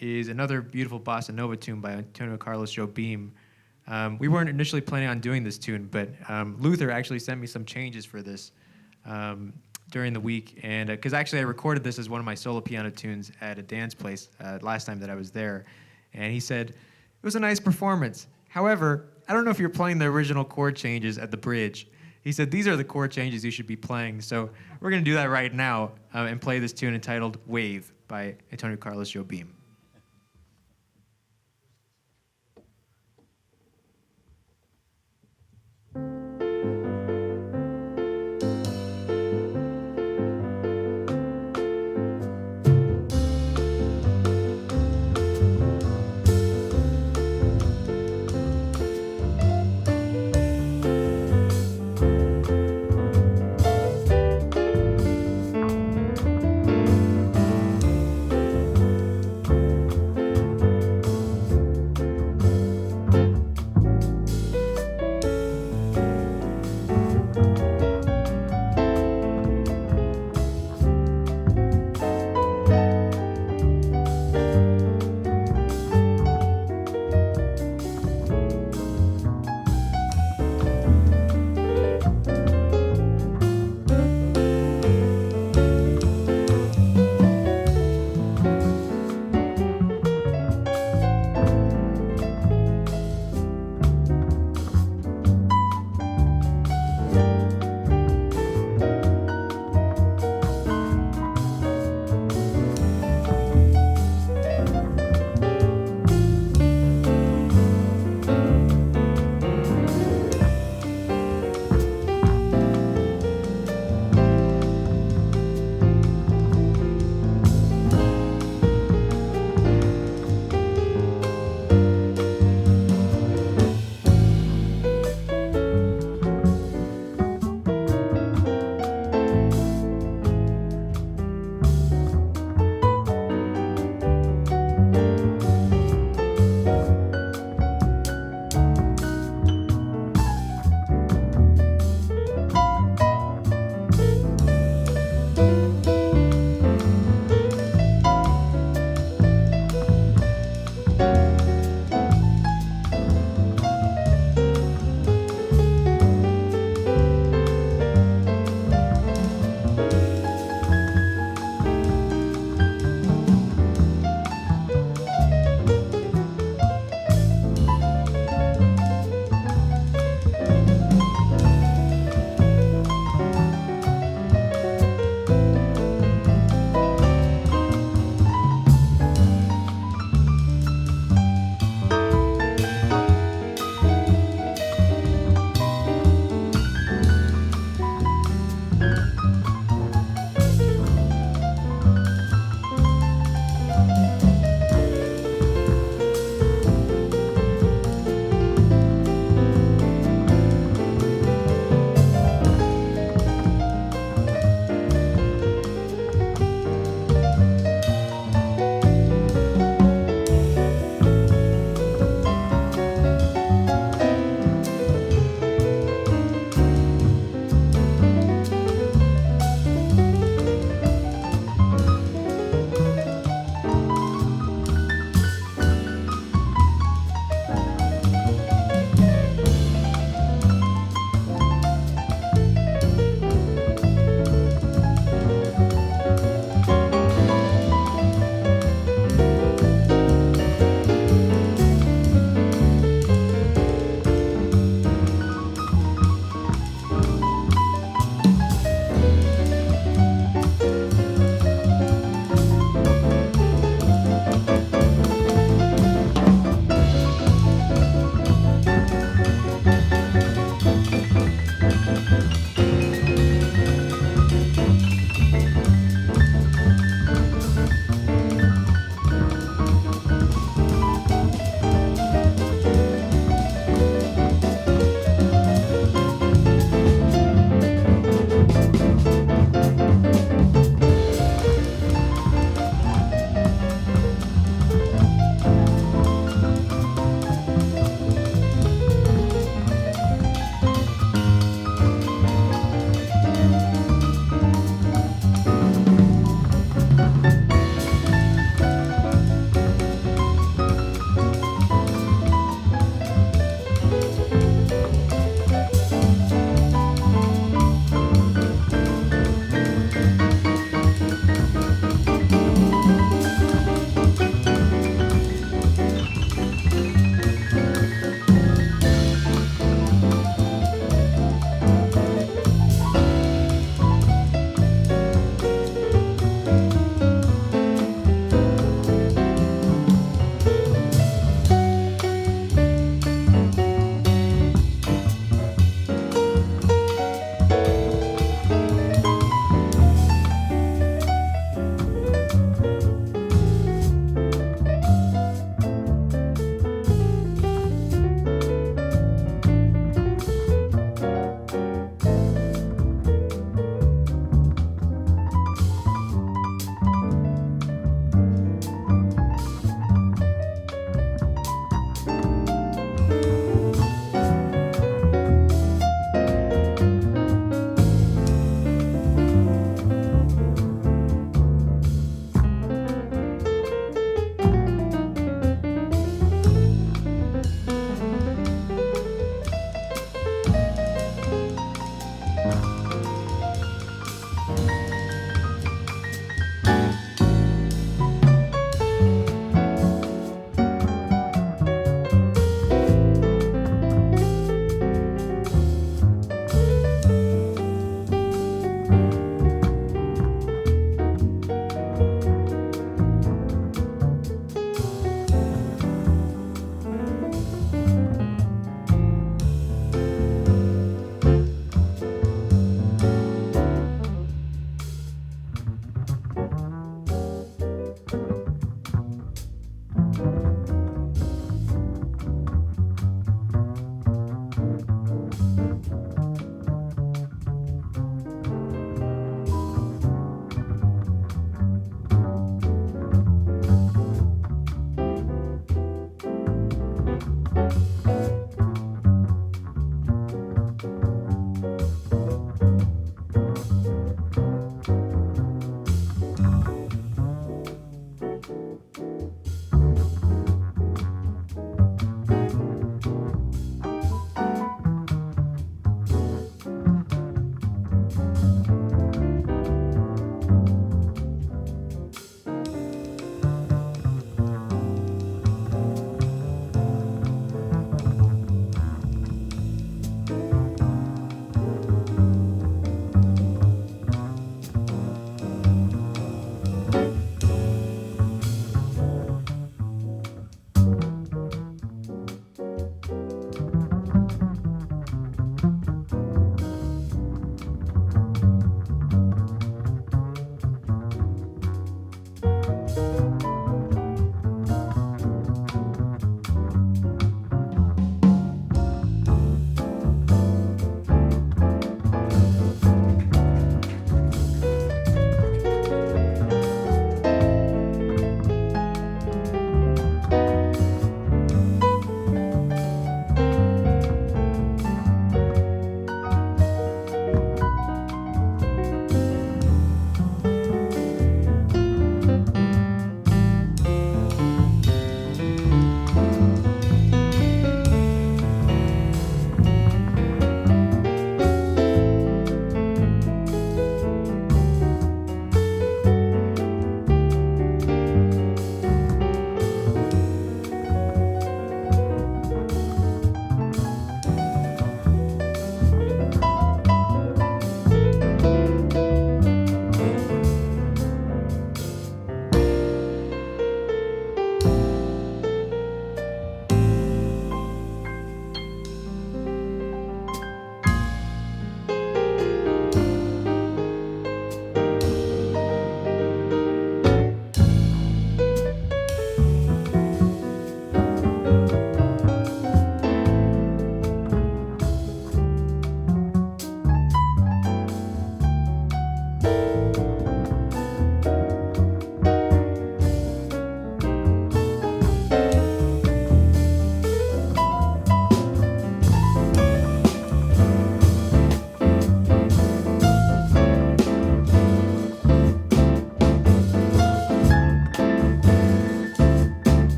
is another beautiful bossa nova tune by Antonio Carlos Jobim. We weren't initially planning on doing this tune, but Luther actually sent me some changes for this during the week, and because actually I recorded this as one of my solo piano tunes at a dance place last time that I was there, and he said, it was a nice performance. However, I don't know if you're playing the original chord changes at the bridge. He said, these are the chord changes you should be playing. So we're going to do that right now and play this tune entitled Wave by Antonio Carlos Jobim.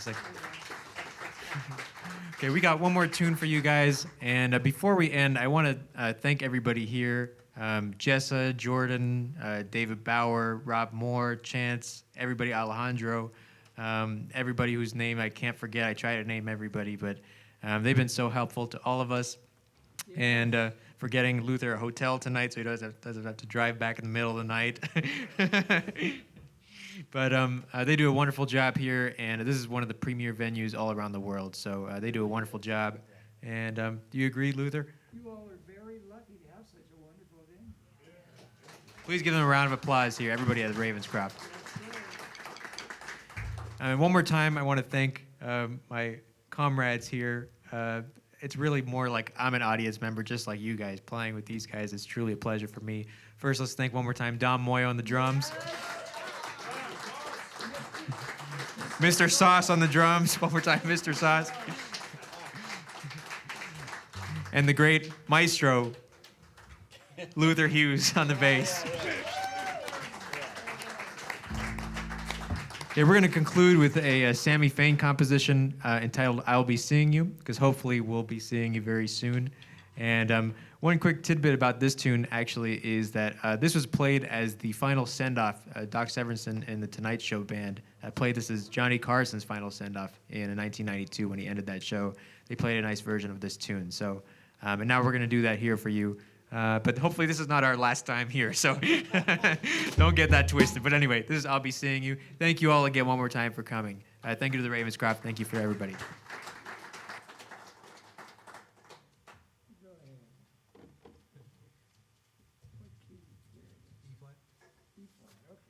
Fantastic. Okay, we got one more tune for you guys. And before we end, I want to thank everybody here. Jessa, Jordan, David Bauer, Rob Moore, Chance, everybody, Alejandro, everybody whose name I can't forget. I try to name everybody, but they've been so helpful to all of us. And for getting Luther a hotel tonight so he doesn't have to drive back in the middle of the night. But they do a wonderful job here, and this is one of the premier venues all around the world. So they do a wonderful job. And do you agree, Luther?
You all are very lucky to have such a wonderful venue.
Please give them a round of applause here, everybody at Ravenscroft. And one more time, I want to thank my comrades here. It's really more like I'm an audience member, just like you guys. Playing with these guys is truly a pleasure for me. First, let's thank one more time Dom Moio on the drums. Mr. Sauce on the drums. One more time, Mr. Sauce. And the great maestro, Luther Hughes on the bass. Okay, we're going to conclude with a Sammy Fain composition entitled I'll Be Seeing You, because hopefully we'll be seeing you very soon. And one quick tidbit about this tune, actually, is that this was played as the final send-off. Doc Severinsen and the Tonight Show band played this as Johnny Carson's final send-off in 1992 when he ended that show. They played a nice version of this tune. So, and now we're going to do that here for you. But hopefully this is not our last time here, so don't get that twisted. But anyway, this is I'll Be Seeing You. Thank you all again one more time for coming. Thank you to the Ravenscroft. Thank you for everybody.
Go ahead. What key?
E flat.
E flat, okay.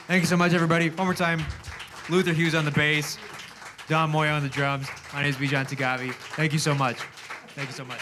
Thank you so much, everybody. One more time. Luther Hughes on the bass. Don Moio on the drums. My name is Bijan Taghavi. Thank you so much. Thank you so much.